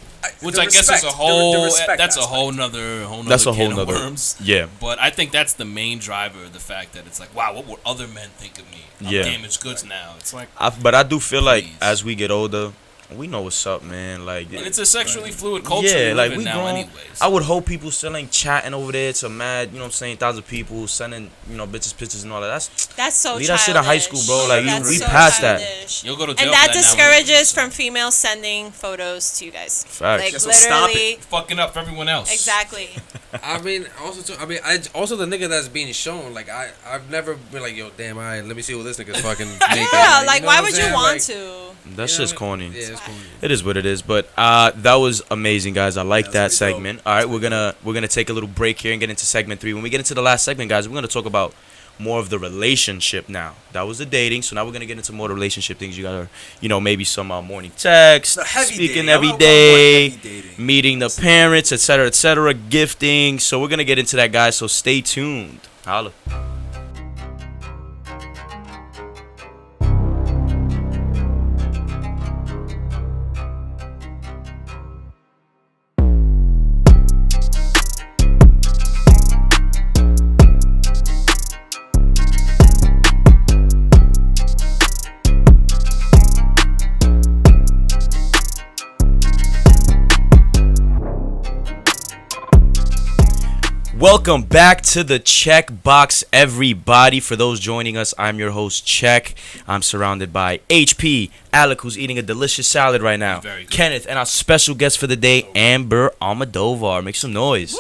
Which the I guess respect, is a whole. the respect That's a aspect. whole nother. That's a whole can of nother. worms. Yeah. But I think that's the main driver. The fact that it's like, wow, what will other men think of me? I'm Yeah. damaged goods now. It's like, But I do feel like Please. as we get older, we know what's up, man. Like, and it's a sexually fluid culture. yeah, we like live in we now, grown. anyways. I would hope people still ain't chatting over there to mad, you know what I'm saying, thousands of people sending, you know, bitches pictures and all that. That's so Leave that shit in high school, bro. Like, That's we so past that. childish. You'll go to jail And for that now discourages anyways, so. from females sending photos to you guys. Facts. Like Yeah, so stop literally, Fucking up for everyone else. exactly. I mean, also the nigga that's being shown. Like I've never been like, yo, damn, alright, let me see what this nigga's fucking naked. Yeah, You like know why what I'm would you saying? want Like, to? That's you know just what I mean? corny. Yeah, it's corny. It is what it is, but that was amazing, guys. I like that was pretty dope. segment. All right, we're gonna take a little break here and get into segment 3. When we get into the last segment, guys, we're gonna talk about more of the relationship now. That was the dating, so now we're gonna get into more of the relationship things. You gotta, you know, maybe some morning text, The heavy speaking dating. I every wanna call it more day, heavy dating. meeting the parents, etc., gifting. So we're gonna get into that, guys. So stay tuned. Holla. Welcome back to the Chec Box, everybody. For those joining us, I'm your host, Chec. I'm surrounded by HP, Alec, who's eating a delicious salad right now, Very good. Kenneth, and our special guest for the day, Amber Almodovar. Make some noise.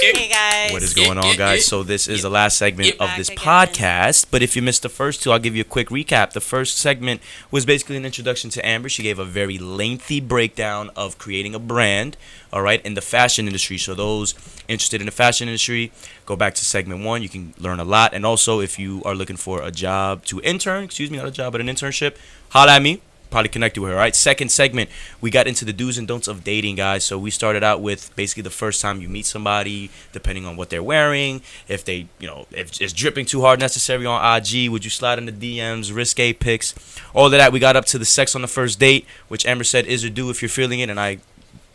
Hey guys. What is going on, guys? So this is the last segment of Back this again. podcast. But if you missed the first two, I'll give you a quick recap. The first segment was basically an introduction to Amber. She gave a very lengthy breakdown of creating a brand, all right, in the fashion industry. So those interested in the fashion industry, go back to segment 1. You can learn a lot. And also, if you are looking for a job to intern, not a job, but an internship, holla at me. Probably connected with her. All right, second segment, we got into the do's and don'ts of dating, guys. So we started out with basically the first time you meet somebody, depending on what they're wearing, if they, you know, if it's dripping too hard necessary on IG, would you slide in the DMs, risque pics, all of that. We got up to the sex on the first date, which Amber said is a do if you're feeling it, and I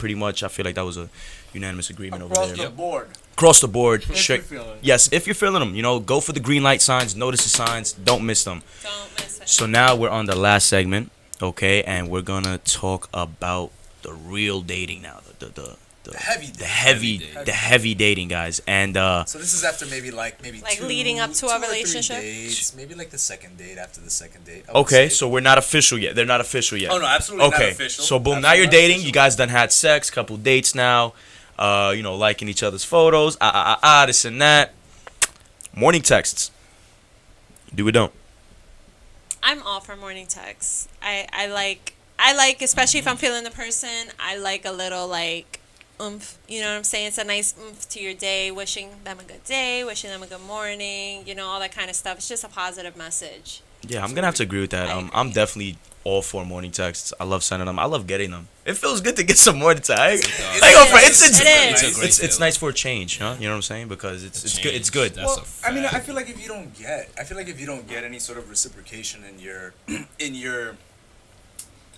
feel like that was a unanimous agreement over Across there. the board. Across the board, If straight. you're feeling it. Yes, if you're feeling them, you know, go for the green light signs, notice the signs, don't miss them. Don't miss it. So now we're on the last segment, okay, and we're gonna talk about the real dating now, the Heavy dating. heavy dating, guys, and So this is after maybe Like two, leading up to two a or three relationship? dates, maybe like the second date after the second date. I would okay, say. so we're not official yet. They're not official yet. Oh no, absolutely Okay, not official. so boom, now Absolutely you're not dating. official. You guys done had sex, couple dates now. You know, liking each other's photos. This and that. Morning texts. Do we don't? I'm all for morning texts. I like, especially if I'm feeling the person, I like a little like oomph. You know what I'm saying? It's a nice oomph to your day, wishing them a good day, wishing them a good morning, you know, all that kind of stuff. It's just a positive message. Yeah, I'm gonna have to agree with that. I agree. I'm definitely all for morning texts. I love sending them. I love getting them. It feels good to get some morning texts. It's nice for a change, huh? You know what I'm saying? Because it's good. It's good. Well, I mean, I feel like if you don't get any sort of reciprocation in your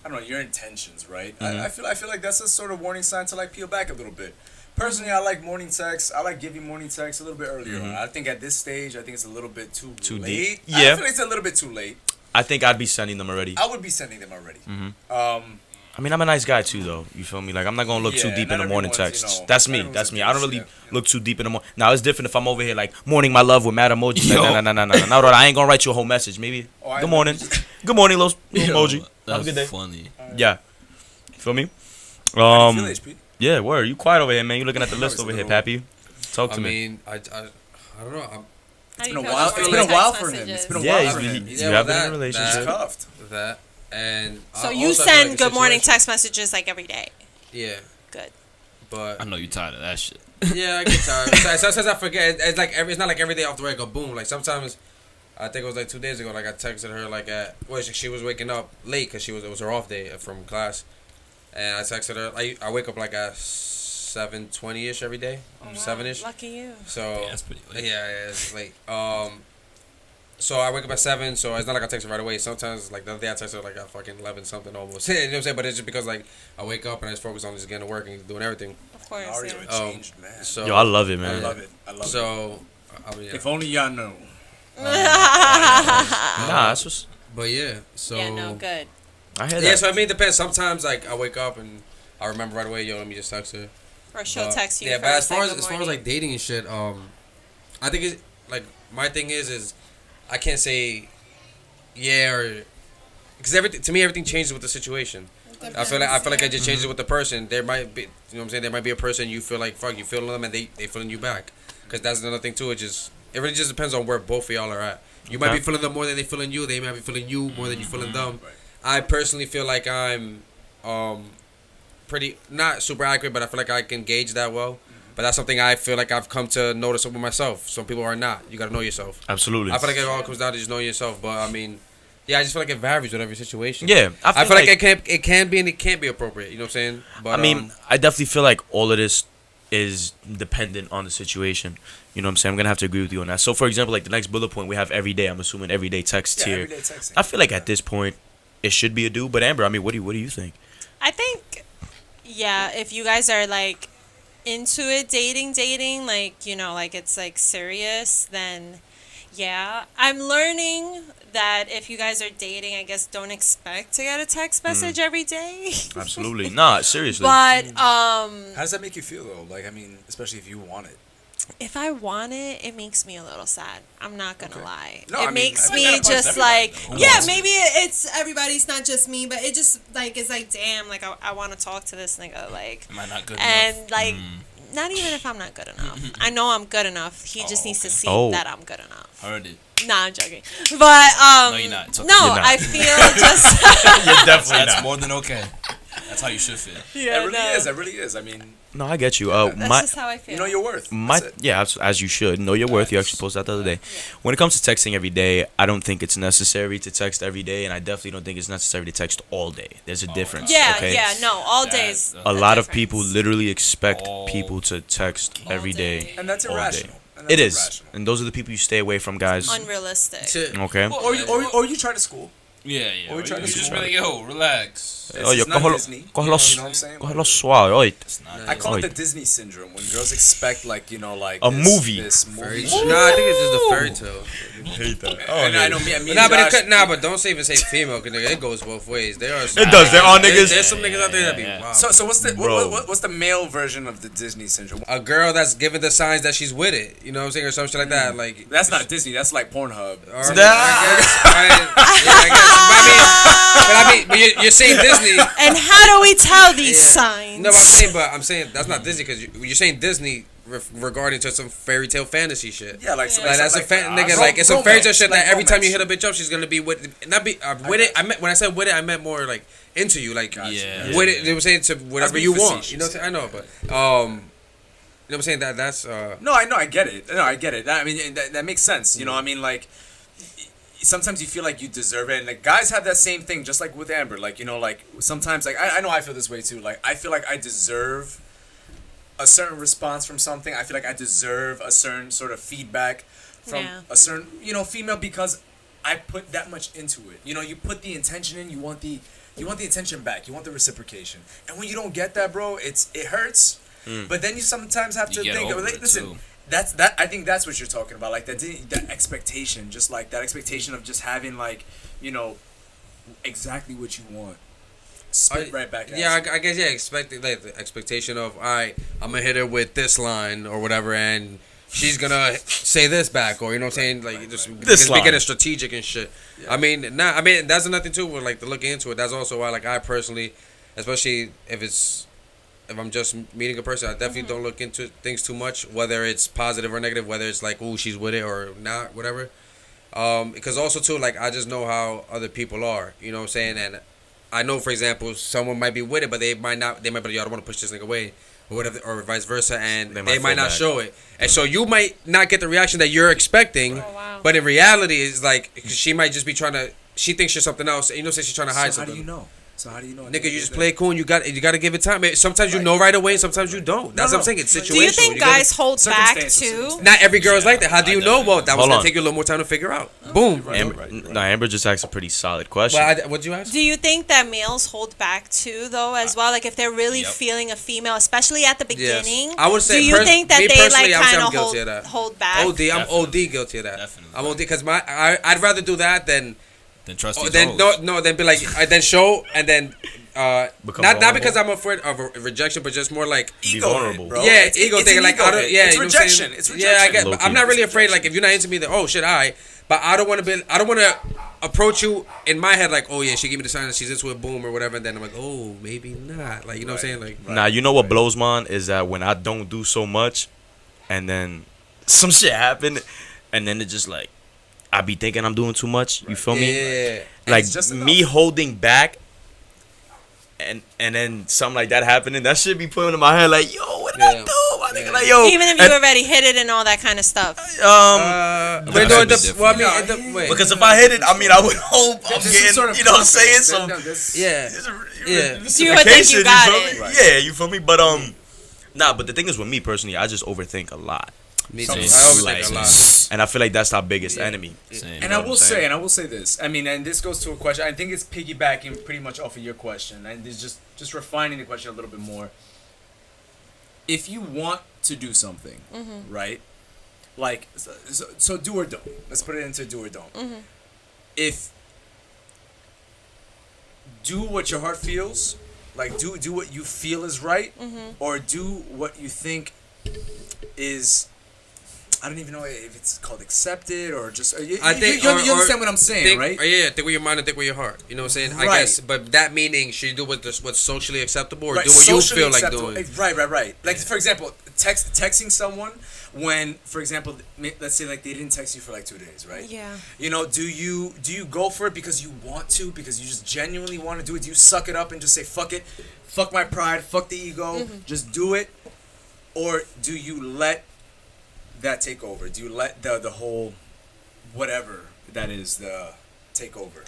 I don't know, your intentions, right? Mm-hmm. I feel like that's a sort of warning sign to like peel back a little bit. Personally, I like morning texts. I like giving morning texts a little bit earlier. Mm-hmm. I think at this stage, I think it's a little bit too Too late. deep. Yeah. I feel like it's a little bit too late. I think I'd be sending them already. I would be sending them already. Mm-hmm. I mean, I'm a nice guy too, though. You feel me? Like, I'm not gonna look too deep in the morning everyone's, texts. you know, That's me. everyone's That's a me. I don't bitch, really yeah. look too deep in the morning. Now it's different if I'm over here like morning my love with mad emojis. Like, nah. No, I ain't gonna write you a whole message. Maybe good morning, good morning, little emoji. Have a good day. That's funny. Yeah. Feel me? How do you feel, HP? Yeah. Word. You quiet over here, man. You looking at the list over here, Pappy? Talk to I me. mean, I don't know. It's been a while. It's been a while for him. It's been a while for him. You have been in a relationship. He's cuffed. That and So I you also feel send like good a morning situation- text messages like every day. Yeah, Good. but I know you tired of that shit. yeah, I get tired. Sometimes I forget. It's like it's not like every day off the way I go boom. Like sometimes, I think it was like 2 days ago. Like I texted her like she was waking up late because it was her off day from class, and I texted her. I wake up like at 7:20 ish every day, 7ish. Lucky you. So Yeah, that's pretty late. Yeah, it's late. So I wake up at 7, so it's not like I text her right away. Sometimes, like the other day, I text her like at fucking 11 something almost. You know what I'm saying? But it's just because like I wake up and I just focus on just getting to work and doing everything. Of course. Mario Yeah. changed, man. So Yo, I love it, I man. love it. I love it. So I mean, yeah. If only y'all know. Nah, that's just. But yeah, so Yeah, no, good. I hear yeah. that. So I mean, it depends. Sometimes like I wake up and I remember right away. Yo, let me just text her. Or she'll text you. Yeah, but first, as far like, as good like morning. dating and shit, I think it's like my thing is I can't say yeah or because everything changes with the situation. I feel like I just changed it with the person. There might be, you know what I'm saying? There might be a person you feel like fuck, you feeling them and they feeling you back. Because that's another thing too. It really just depends on where both of y'all are at. You might be feeling them more than they feeling you. They might be feeling you more than you feeling them. Right. I personally feel like I'm pretty not super accurate, but I feel like I can gauge that well. But that's something I feel like I've come to notice over myself. Some people are not. You gotta know yourself. Absolutely. I feel like it all comes down to just knowing yourself. But I mean, yeah, I just feel like it varies with every situation. Yeah, I feel like it can be and it can't be appropriate. You know what I'm saying? But I mean, I definitely feel like all of this is dependent on the situation. You know what I'm saying? I'm gonna have to agree with you on that. So, for example, like the next bullet point, we have every day. I'm assuming everyday texts here. Everyday texting. I feel like at this point, it should be a do. But Amber, I mean, what do you think? I think, yeah, if you guys are like into it, dating, like, you know, like it's like serious, then yeah. I'm learning that if you guys are dating, I guess don't expect to get a text message every day. Absolutely. Nah, seriously. But How does that make you feel though? Like, I mean, especially if you want it. if I want it, it makes me a little sad. I'm not gonna lie. No, I It mean, makes I think me that applies to just everybody, like, though. yeah, maybe it's everybody's, not just me, but it just like it's like, damn, like I want to talk to this nigga, like, Am I not good and enough? like, not even if I'm not good enough. I know I'm good enough. He just needs to see Oh. that I'm good enough. Heard it. Nah, I'm joking. But No, you're not. It's okay. no, You're not. I feel just You're definitely That's more than okay. That's how you should feel. yeah, It really no. is. It really is. I mean, No, I get you. That's My just how I feel. you know your worth. My That's it. yeah, as you should know your worth. You actually posted that the other day. When it comes to texting every day, I don't think it's necessary to text every day, and I definitely don't think it's necessary to text all day. There's a difference. Yeah, okay? yeah, no, all That- days. A a lot of difference. people literally expect All people to text every day. And that's all day. irrational. And that's It is, irrational. and those are the people you stay away from, guys. Unrealistic. Okay. Or you try to school. Yeah, yeah. Or we try you to just school. be like, yo, relax. Oye, It's not cógelo, Disney. cógelo, You know what I'm saying? cógelo suave, oye. It's not. I call it the Oy. Disney syndrome when girls expect like, you know, like A this, movie. This Fairy movie. tale. No, I think it's just a fairy tale. Hate that. And I know me and Nah, but Josh, but don't even say female because it goes both ways. There are. It does. There are niggas. There's some niggas out there that be Yeah. wow. So what's the Bro. what's the male version of the Disney syndrome? A girl that's giving the signs that she's with it. You know what I'm saying, or some shit like that. Like That's not Disney. That's like Pornhub. Or, I guess, but you're saying Disney. And how do we tell these signs? No, but I'm saying that's not Disney because you're saying Disney regarding to some fairy tale fantasy shit. Yeah, like Like that's a nigga. Like it's some fairy tale shit that every time you hit a bitch up, she's gonna be with. Not be with it. I meant when I said with it, I meant more like into you. Like Yeah. with it. They were saying to whatever being you want. facetious. You know what I'm saying? I know, but you know what I'm saying, that's No, I know, I get it. No, I get it. I mean, that makes sense. You know, I mean, like, sometimes you feel like you deserve it, and like guys have that same thing, just like with Amber. Like, you know, like sometimes, like I know I feel this way too. Like I feel like I deserve a certain response from something. I feel like I deserve a certain sort of feedback from a certain, you know, female, because I put that much into it. You know, you put the intention in, you want the attention back, you want the reciprocation, and when you don't get that, bro, it hurts. But then you sometimes have to think, like, listen. I think that's what you're talking about, like that expectation, just like that expectation of just having, like, you know, exactly what you want, spit right back at you. I guess expecting, like, the expectation of, all right, I'm gonna hit her with this line or whatever, and she's gonna say this back, or, you know what I'm saying, like, just be getting strategic and shit. Yeah. I mean, that's nothing too with, like, to look into it. That's also why, like, I personally, especially if I'm just meeting a person, I definitely don't look into things too much, whether it's positive or negative, whether it's like, ooh, she's with it or not, whatever. Because also too, like, I just know how other people are, you know what I'm saying? And I know, for example, someone might be with it, but they might be like, yo, I don't want to push this nigga away, or whatever, or vice versa, and they might not show it. And so you might not get the reaction that you're expecting, but in reality, it's like, she might just be she thinks you're something else, and you know, she's trying to hide something. How do you know? So how do you know? Nigga, you just play it cool, and you got to give it time. Sometimes you know right away, sometimes you don't. That's what I'm saying. It's situational. Do you think guys hold back too? Not every girl is like that. How do you know? Well, that was gonna take you a little more time to figure out. Boom. Amber just asked a pretty solid question. What'd you ask? Do you think that males hold back too, though, as well? Like, if they're really feeling a female, especially at the beginning. I would say. Do you think that they like kind of hold back? I'm OD guilty of that. Definitely. I'm OD because I'd rather do that than trust these hoes. Then be like, then show and then. Not because I'm afraid of a rejection, but just more like ego, vulnerable, bro. Yeah, it's ego thing. Like, it's rejection. It's rejection. Yeah, I get. I'm not really afraid. Like, if you're not into me, then oh shit, But I don't want to approach you in my head like, oh yeah, she gave me the sign that she's into it, boom or whatever, and then I'm like, oh, maybe not. Like, you know what I'm saying? Like, nah, you know what blows mine is that when I don't do so much, and then some shit happen, and then it's just like, I be thinking I'm doing too much. You feel me? Yeah. Like, me holding back. And then something like that happening, that shit be putting in my head like, yo, what did I do? My nigga, like, yo. Even if you already hit it and all that kind of stuff. Because if I hit it, I mean, I would hope I'm getting, sort of, you know what I'm saying? So You would think you got it. Yeah, you feel me? But but the thing is with me personally, I just overthink a lot. Me too. I overthink a lot. And I feel like that's our biggest enemy. And I will say this. I mean, and this goes to a question. I think it's piggybacking pretty much off of your question, and it's just refining the question a little bit more. If you want to do something, right? Like, so do or don't. Let's put it into do or don't. If do what your heart feels, like do what you feel is right, or do what you think is. I don't even know if it's called accepted or just. You understand what I'm saying, right? Yeah, think with your mind and think with your heart. You know what I'm saying? Right. I guess, but that meaning, should you do what's socially acceptable, or do what you feel like doing? Right. Like, for example, texting someone when, for example, let's say like they didn't text you for like 2 days, right? Yeah. You know, do you go for it because you want to, because you just genuinely want to do it? Do you suck it up and just say fuck it, fuck my pride, fuck the ego, just do it, or do you let that take over? Do you let the whole whatever that is the take over?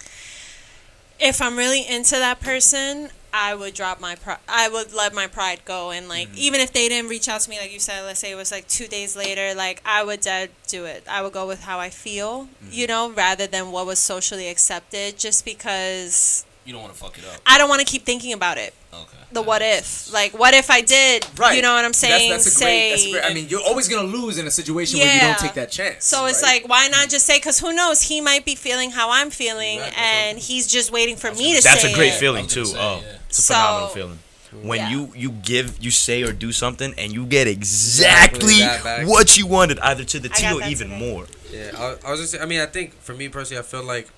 If I'm really into that person, I would drop my I would let my pride go, and like even if they didn't reach out to me, like you said, let's say it was like 2 days later, like I would do it. I would go with how I feel, you know, rather than what was socially accepted, just because you don't want to fuck it up. I don't want to keep thinking about it. Okay. The what if, like, what if I did? Right. You know what I'm saying? That's a great. I mean, you're always gonna lose in a situation where you don't take that chance. So it's like, why not just say? Because who knows? He might be feeling how I'm feeling, and he's just waiting for me to say. That's a great feeling too. It's a phenomenal feeling. When you say or do something and you get exactly what you wanted, either to the T or even more. Yeah, I was just saying, I mean, I think for me personally, I feel like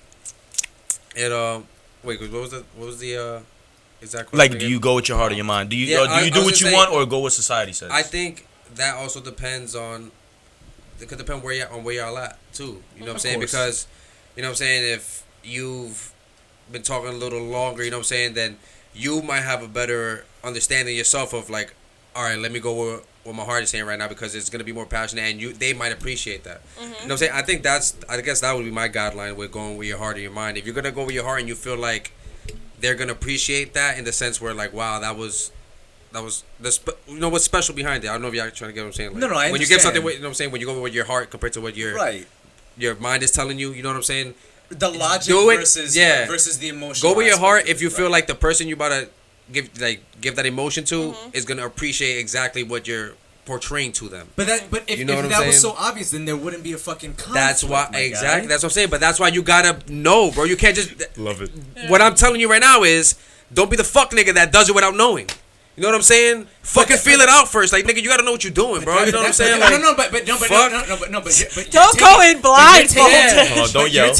it. Wait, what was the exact question? Like, do you go with your heart or your mind? Do you do what you want or go what society says? I think that also depends on. It could depend where y'all at too. You know what I'm saying? Because, you know what I'm saying, if you've been talking a little longer, you know what I'm saying, then you might have a better understanding yourself of like, all right, let me go with what my heart is saying right now because it's gonna be more passionate, and they might appreciate that. You know what I'm saying? I guess that would be my guideline with going with your heart or your mind. If you're gonna go with your heart and you feel like they're gonna appreciate that in the sense where like, wow, that was what's special behind it. I don't know if you're trying to get what I'm saying. Like, No, I when you give something, understand. you know what I'm saying, when you go with your heart compared to what your mind is telling you, you know what I'm saying? The logic Do it, versus yeah. versus the emotion. Go with your heart if you feel like the person you about to give that emotion to is gonna appreciate exactly what you're portraying to them. But if, You know what if I'm that was saying? so obvious, then there wouldn't be a fucking conflict. That's why my exactly. guy. That's what I'm saying. But that's why you gotta know, bro. You can't just. Love it. What I'm telling you right now is, don't be the fuck nigga that does it without knowing. You know what I'm saying? Fucking feel it out first, like nigga. You gotta know what you're doing, bro. You know what I'm saying? Like, But Don't go in blindfolded. Hold on, don't yell.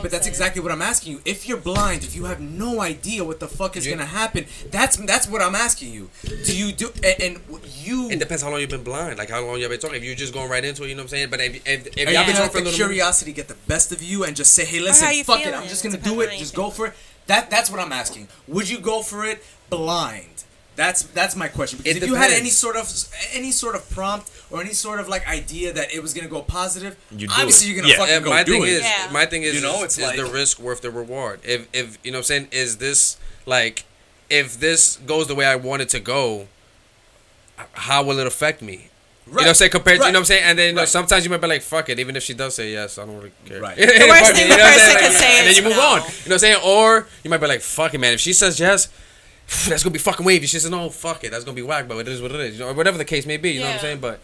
But that's exactly what I'm asking you. If you're blind, if you have no idea what the fuck is gonna happen, that's what I'm asking you. Do you do and you? It depends how long you've been blind, like how long you've been talking. If you're just going right into it, you know what I'm saying. But if Are y'all you been gonna talking let for a the little curiosity get the best of you and just say, hey, how listen, you fuck it, feeling. I'm just gonna Depends do on it, how you just go feeling. for it. That's what I'm asking. Would you go for it blind? That's my question. Because It if you had depends. any sort of prompt or any sort of like idea that it was gonna go positive, You do obviously it. you're gonna Yeah. fucking And go my do thing it. is, Yeah. my thing is, You know, it's is like- the risk worth the reward? If you know what I'm saying, is this like, if this goes the way I want it to go, how will it affect me? You know what I'm saying? Compared to, you know what I'm saying? And then, you know, Right. sometimes you might be like, fuck it. Even if she does say yes, I don't really care. Right. The worst thing the person could say and then is you move no. on. You know what I'm saying? Or you might be like, fuck it, man. If she says yes, that's going to be fucking wavy. If she says no, fuck it. That's going to be whack, but it is what it is. You know, or whatever the case may be. You know what I'm Yeah. saying? But,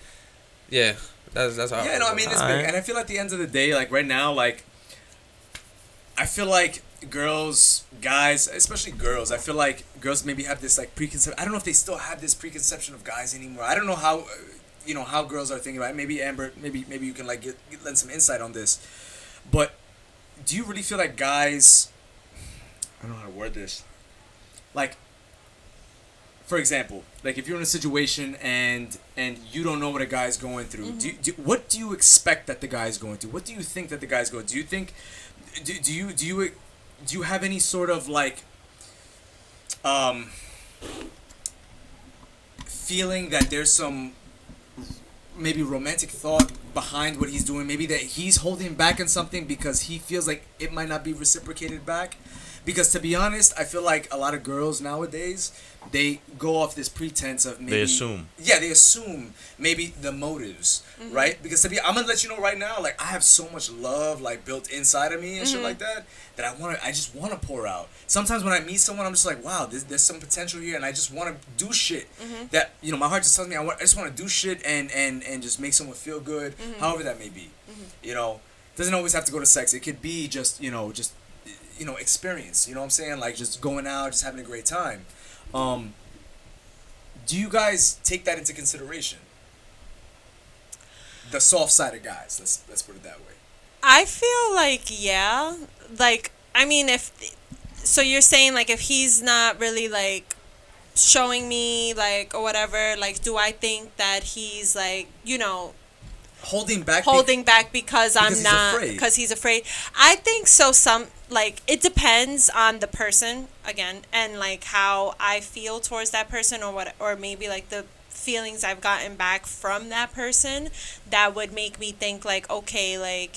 yeah. That's how Yeah, no, I mean, it's Alright. big. And I feel at the end of the day, like right now, like I feel like girls, guys, especially girls, I feel like girls maybe have this like preconception. I don't know if they still have this preconception of guys anymore. I don't know how, how girls are thinking about it. Maybe Amber, maybe you can like lend some insight on this. But do you really feel like guys? I don't know how to word this. Like, for example, like if you're in a situation and you don't know what a guy's going through, what do you expect that the guy's going through? What do you think that the guy's going? Do you think, do you have any sort of like, feeling that there's some maybe romantic thought behind what he's doing? Maybe that he's holding back on something because he feels like it might not be reciprocated back. Because to be honest, I feel like a lot of girls nowadays, they go off this pretense of maybe... They assume. Yeah, they assume maybe the motives, right? Because I'm going to let you know right now, like, I have so much love, like, built inside of me and shit like that, that I just want to pour out. Sometimes when I meet someone, I'm just like, wow, there's some potential here, and I just want to do shit that, my heart just tells me I just want to do shit and just make someone feel good, however that may be. Doesn't always have to go to sex. It could be just, experience. You know what I'm saying? Like just going out, just having a great time. Do you guys take that into consideration? The soft side of guys. Let's put it that way. I feel like, yeah. Like, I mean, so you're saying, like, if he's not really, like, showing me, like, or whatever, like, do I think that he's, like, Holding back because he's afraid. because he's afraid. I think so. It depends on the person again, and like how I feel towards that person, or maybe like the feelings I've gotten back from that person that would make me think like, okay, like,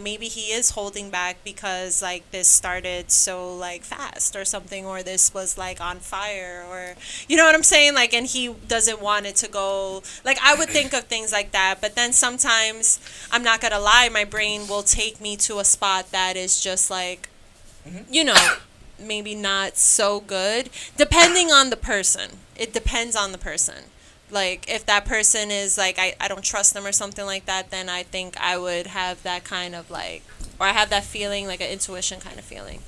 maybe he is holding back because like this started so like fast or something, or this was like on fire, or you know what I'm saying, like, and he doesn't want it to go, like, I would think of things like that. But then sometimes, I'm not gonna lie, my brain will take me to a spot that is just like, maybe not so good, depending on the person. It depends on the person. Like, if that person is, like, I don't trust them or something like that, then I think I would have that kind of, like, or I have that feeling, like, an intuition kind of feeling.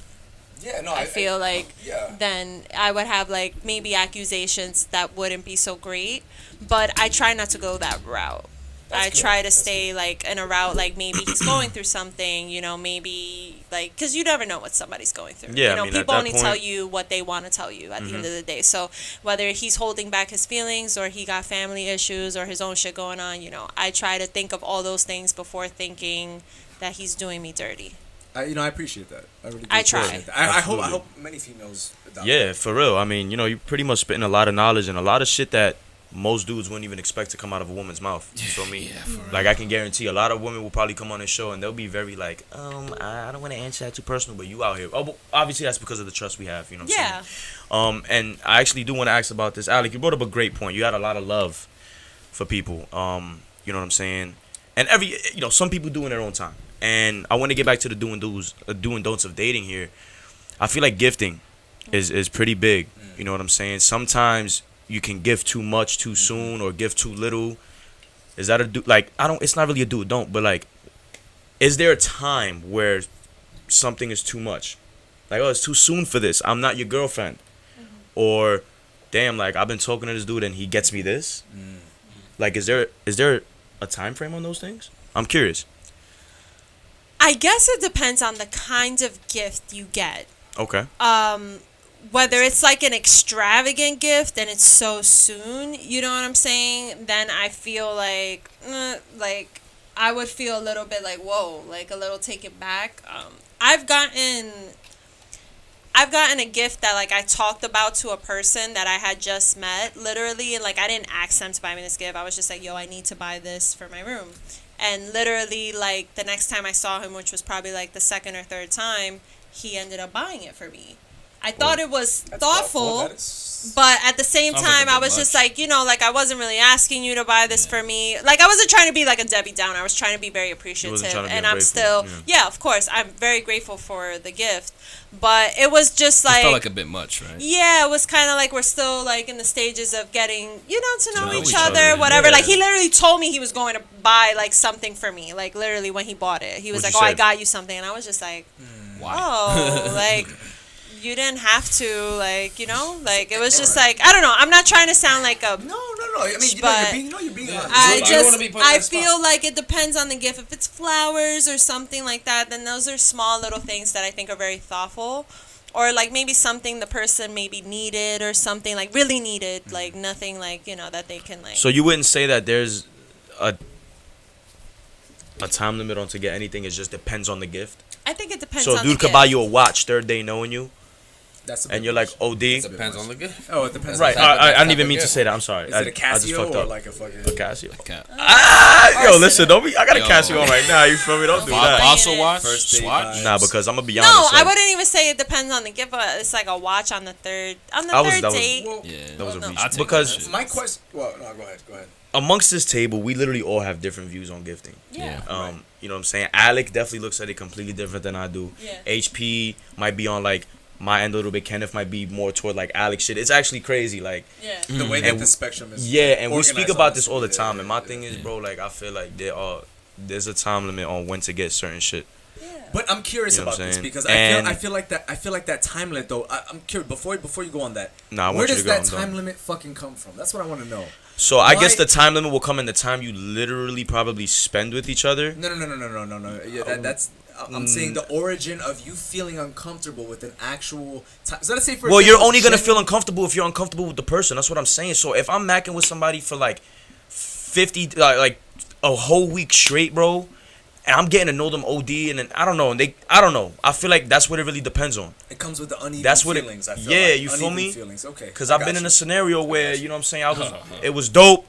Yeah, no, I feel like yeah. then I would have, like, maybe accusations that wouldn't be so great, but I try not to go that route. I try to stay, like, in a route, like, maybe he's going through something, maybe, like, because you never know what somebody's going through. Yeah, I mean, at people that only point- tell you what they want to tell you at the end of the day. So whether he's holding back his feelings, or he got family issues, or his own shit going on, I try to think of all those things before thinking that he's doing me dirty. I appreciate that. I really do I try. appreciate that. I Absolutely. hope many females adopt Yeah, that. for real. I mean, you pretty much spitting a lot of knowledge and a lot of shit that most dudes wouldn't even expect to come out of a woman's mouth. You feel me? Yeah, for real. Like, I can guarantee a lot of women will probably come on this show and they'll be very like, I don't want to answer that too personal, but you out here. Oh, but obviously that's because of the trust we have, you know what I'm saying? And I actually do want to ask about this. Alec, you brought up a great point. You had a lot of love for people. You know what I'm saying? And some people do in their own time. And I want to get back to the do and don'ts of dating here. I feel like gifting is pretty big. You know what I'm saying? Sometimes you can give too much too soon or give too little. Is that it's not really a do or don't, but like, is there a time where something is too much? Like, oh, it's too soon for this. I'm not your girlfriend. Or, damn, like, I've been talking to this dude and he gets me this. Like, is there a time frame on those things? I'm curious. I guess it depends on the kind of gift you get. Okay. Whether it's like an extravagant gift and it's so soon, you know what I'm saying? Then I feel like I would feel a little bit like, whoa, like a little taken back. I've gotten a gift that like I talked about to a person that I had just met, literally, and like I didn't ask them to buy me this gift. I was just like, yo, I need to buy this for my room. And literally, like, the next time I saw him, which was probably like the second or third time, he ended up buying it for me. I thought it was thoughtful, but at the same Sounds like time, a bit I was just much. like, like I wasn't really asking you to buy this for me. Like, I wasn't trying to be like a Debbie Downer. I was trying to be very appreciative. trying to be And I'm ungrateful, still, yeah, of course, I'm very grateful for the gift. But it was just It like, felt like a bit much, right? yeah, it was kind of like we're still like in the stages of getting, to know each each other, other, whatever. yeah. Like, he literally told me he was going to buy like something for me. Like, literally when he bought it, he was What'd like, you "Oh, I say? got you something," and I was just like, Why? "Oh, like." You didn't have to, like, like, it was just like, I don't know. I'm not trying to sound like a. No. I mean, But you're being honest. I don't wanna be put in I that spot. feel like it depends on the gift. If it's flowers or something like that, then those are small little things that I think are very thoughtful. Or like maybe something the person maybe needed or something like really needed, like nothing like, that they can like. So you wouldn't say that there's a time limit on to get anything? It just depends on the gift. I think it depends So on a dude the could gift. buy you a watch third day knowing you, That's a and bit you're like, much. OD. It's a bit Depends much. on the gift. Oh, it depends. Right. On the I type didn't even of mean to gift. say that. I'm sorry. Is it a I just Casio fucked or up. like a fucking? A Casio. Okay. Yo, listen, don't be. I got a Yo. Casio on right now. You feel me? Don't do that. Fossil watch? First date Swatch? vibes. Nah, because I'm gonna be No, honest. I like, wouldn't even say it depends on the gift, but it's like a watch on the third that was- date. Well, Yeah. That was a Well, no. reach. I'll take Because that shit. my question. Well, no, go ahead. amongst this table, we literally all have different views on gifting. Yeah. You know what I'm saying? Alec definitely looks at it completely different than I do. Yeah. HP might be on like my end a little bit. Kenneth might be more toward like Alex shit. It's actually crazy. Like, Yeah. The way that And the spectrum is. yeah, and we organized speak on about this all the yeah, time. yeah, And my yeah. thing is, bro, like I feel like there's a time limit on when to get certain shit. But I'm curious You know what about I'm this saying? because And- I feel like that time limit though. I'm curious before you go on that. Nah, I want where you does to go, that I'm done. time limit fucking come from? That's what I want to know. So I guess Why- the time limit will come in the time you literally probably spend with each other. No. Yeah, that's. I'm saying the origin of you feeling uncomfortable with an actual time. So let's say for Well, you're example, only gonna Jen- feel uncomfortable if you're uncomfortable with the person. That's what I'm saying. So if I'm macking with somebody for like 50, like a whole week straight, bro, and I'm getting to know them OD, and then I don't know, I feel like that's what it really depends on. It comes with the uneven That's what it- feelings. I feel yeah, like. you feel Uneven me? Feelings. Okay. Cause I I've got been in you. a scenario where you know what I'm saying, it was dope,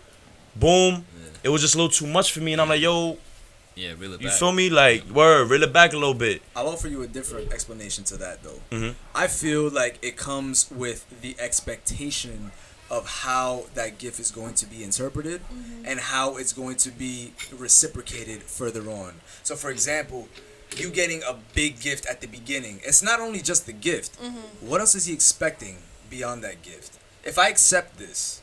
boom, it was just a little too much for me, and I'm like, yo, Yeah, reel it you back. feel me? Like, word, reel it back a little bit. I'll offer you a different explanation to that though. Mhm. I feel like it comes with the expectation of how that gift is going to be interpreted and how it's going to be reciprocated further on. So for example, you getting a big gift at the beginning, it's not only just the gift. What else is he expecting beyond that gift? If I accept this,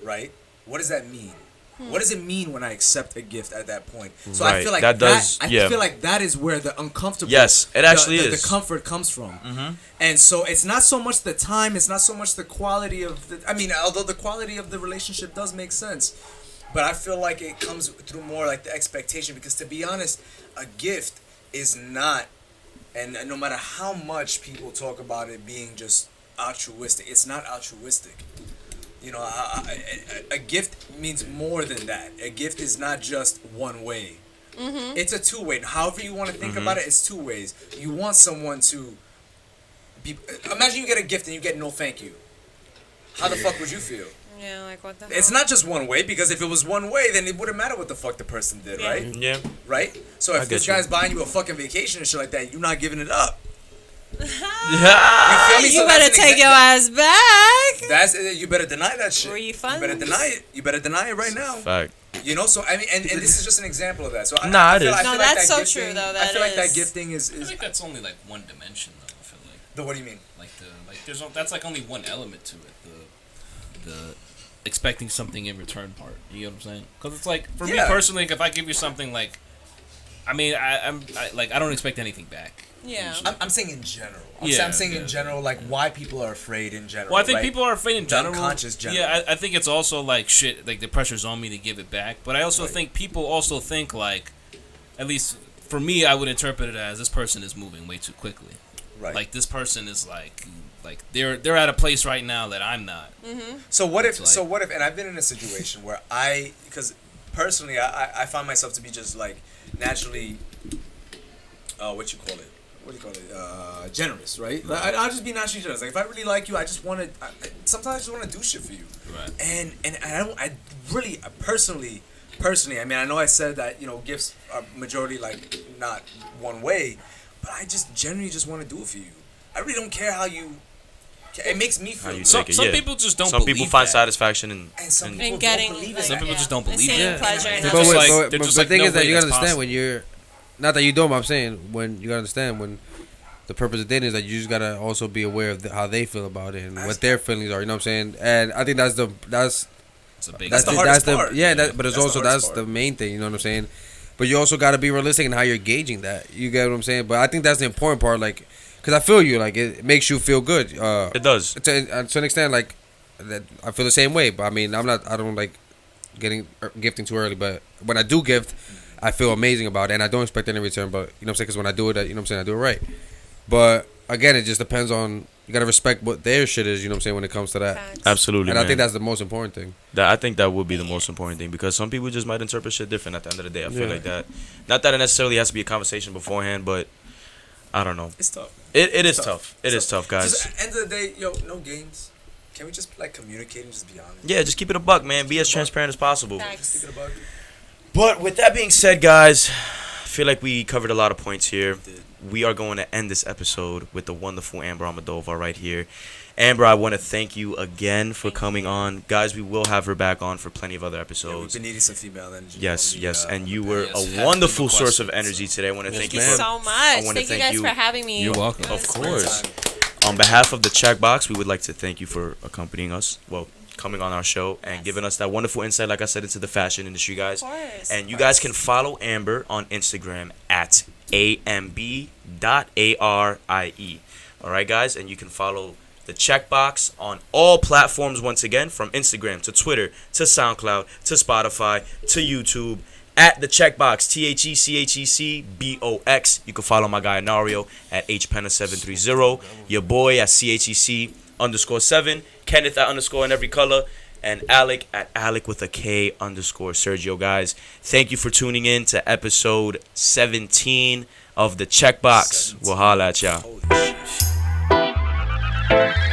right? What does that mean? What does it mean when I accept a gift at that point? So I Right, feel like that does- I yeah. feel like that is where the uncomfortable Yes, it actually the is. comfort comes from. And so it's not so much the time, it's not so much the quality of the, I mean, although the quality of the relationship does make sense, but I feel like it comes through more like the expectation, because to be honest, a gift is not, and no matter how much people talk about it being just altruistic, it's not altruistic. You know, a gift means more than that. A gift is not just one way. It's a two-way. However you want to think about it, it's two ways. You want someone to be. Imagine you get a gift and you get no thank you. How the fuck would you feel? Yeah, like what the hell? It's not just one way, because if it was one way, then it wouldn't matter what the fuck the person did, right? Yeah. Right? So I if get this you. guy's buying you a fucking vacation and shit like that, you're not giving it up. Yeah. You feel me? You So better that's an take your ass back. That's you better deny that shit. Refunds. You better deny it. You better deny it right now. Fact. You know, so I mean, and this is just an example of that. So Nah, it feel, is. I No, feel that's that so gifting, true, though, I that feel like that is. gifting I is think that's only like one dimension though. I feel like the what do you mean? that's like only one element to it. The expecting something in return part. You know what I'm saying? Because it's like for me Yeah. personally, like, if I give you something like, I mean, I don't expect anything back. Yeah. I'm saying in general. Yeah, I'm saying yeah. in general, like why people are afraid in general. Well, I think right? people are afraid in The general. unconscious general. Yeah, I think it's also like shit. Like the pressure's on me to give it back. But I also think people also think like, at least for me, I would interpret it as this person is moving way too quickly. Right. Like this person is like they're at a place right now that I'm not. So what if? It's like- And I've been in a situation where because personally, I find myself to be just like naturally, what you call it? What do you call it? Generous, right? Like, I'll just be naturally generous. Like if I really like you, I just want to. Sometimes I just want to do shit for you. Right. And I don't. I really personally. I mean, I know I said that gifts are majority like not one way, but I just genuinely just want to do it for you. I really don't care how you. It makes me feel. you good. Some take it, some yeah. people just don't. Some people believe find that. satisfaction in. And some people And getting don't believe like, it. Some people just don't the believe same it. pleasure. They're not just just like- but they're just the like, thing no is that way you gotta that's understand possible. when you're, not that you don't, but I'm saying when you gotta understand when the purpose of dating is that you just gotta also be aware of how they feel about it and what their feelings are. You know what I'm saying? And I think that's It's a big That's the thing. hardest part. yeah. But it's That's the also hardest the part. main thing. You know what I'm saying? But you also gotta be realistic in how you're gauging that. You get what I'm saying? But I think that's the important part. Like, cause I feel you. Like it makes you feel good. It does. To an extent, like that, I feel the same way. But I mean, I don't like gifting too early. But when I do gift, I feel amazing about it, and I don't expect any return. But you know what I'm saying? Because when I do it, you know what I'm saying, I do it right. But again, it just depends on, you gotta respect what their shit is. You know what I'm saying, when it comes to that. Facts. Absolutely, And man. I think that's the most important thing. I think that would be the most important thing, because some people just might interpret shit different at the end of the day. I feel Yeah. like that. Not that it necessarily has to be a conversation beforehand, but I don't know. It's tough. It is tough. It is tough, guys. Just at the end of the day, no games. Can we just like communicate and just be honest? Yeah, just keep it a buck, man. Be as transparent as possible. Facts. Just keep it a bug. But with that being said, guys, I feel like we covered a lot of points here. We are going to end this episode with the wonderful Amber Amadova right here. Amber, I want to thank you again for coming on. Guys, we will have her back on for plenty of other Yeah, we've episodes. been needing some female energy. Yes, on the, yes, and you were yes, a wonderful has been source of requested, energy today. I want to Yes, thank Thank you you for, so much. wanna Thank you thank guys you. for having me. You're welcome. Of course. On behalf of the Chec Box, we would like to thank you for accompanying us. Well, coming on our show and giving us that wonderful insight, like I said, into the fashion industry, guys. Of course. And you guys can follow Amber on Instagram at amb.arie. All right, guys, and you can follow the Chec Box on all platforms once again, from Instagram to Twitter to SoundCloud to Spotify to YouTube. At the Chec Box, THECHECBOX. You can follow my guy Nario at HPenna730. Your boy at CHEC_7. Kenneth at _ in every color. And Alec at Alec with a K _ Sergio, guys. Thank you for tuning in to episode 17 of the Chec Box. We'll holla at y'all. Holy shit.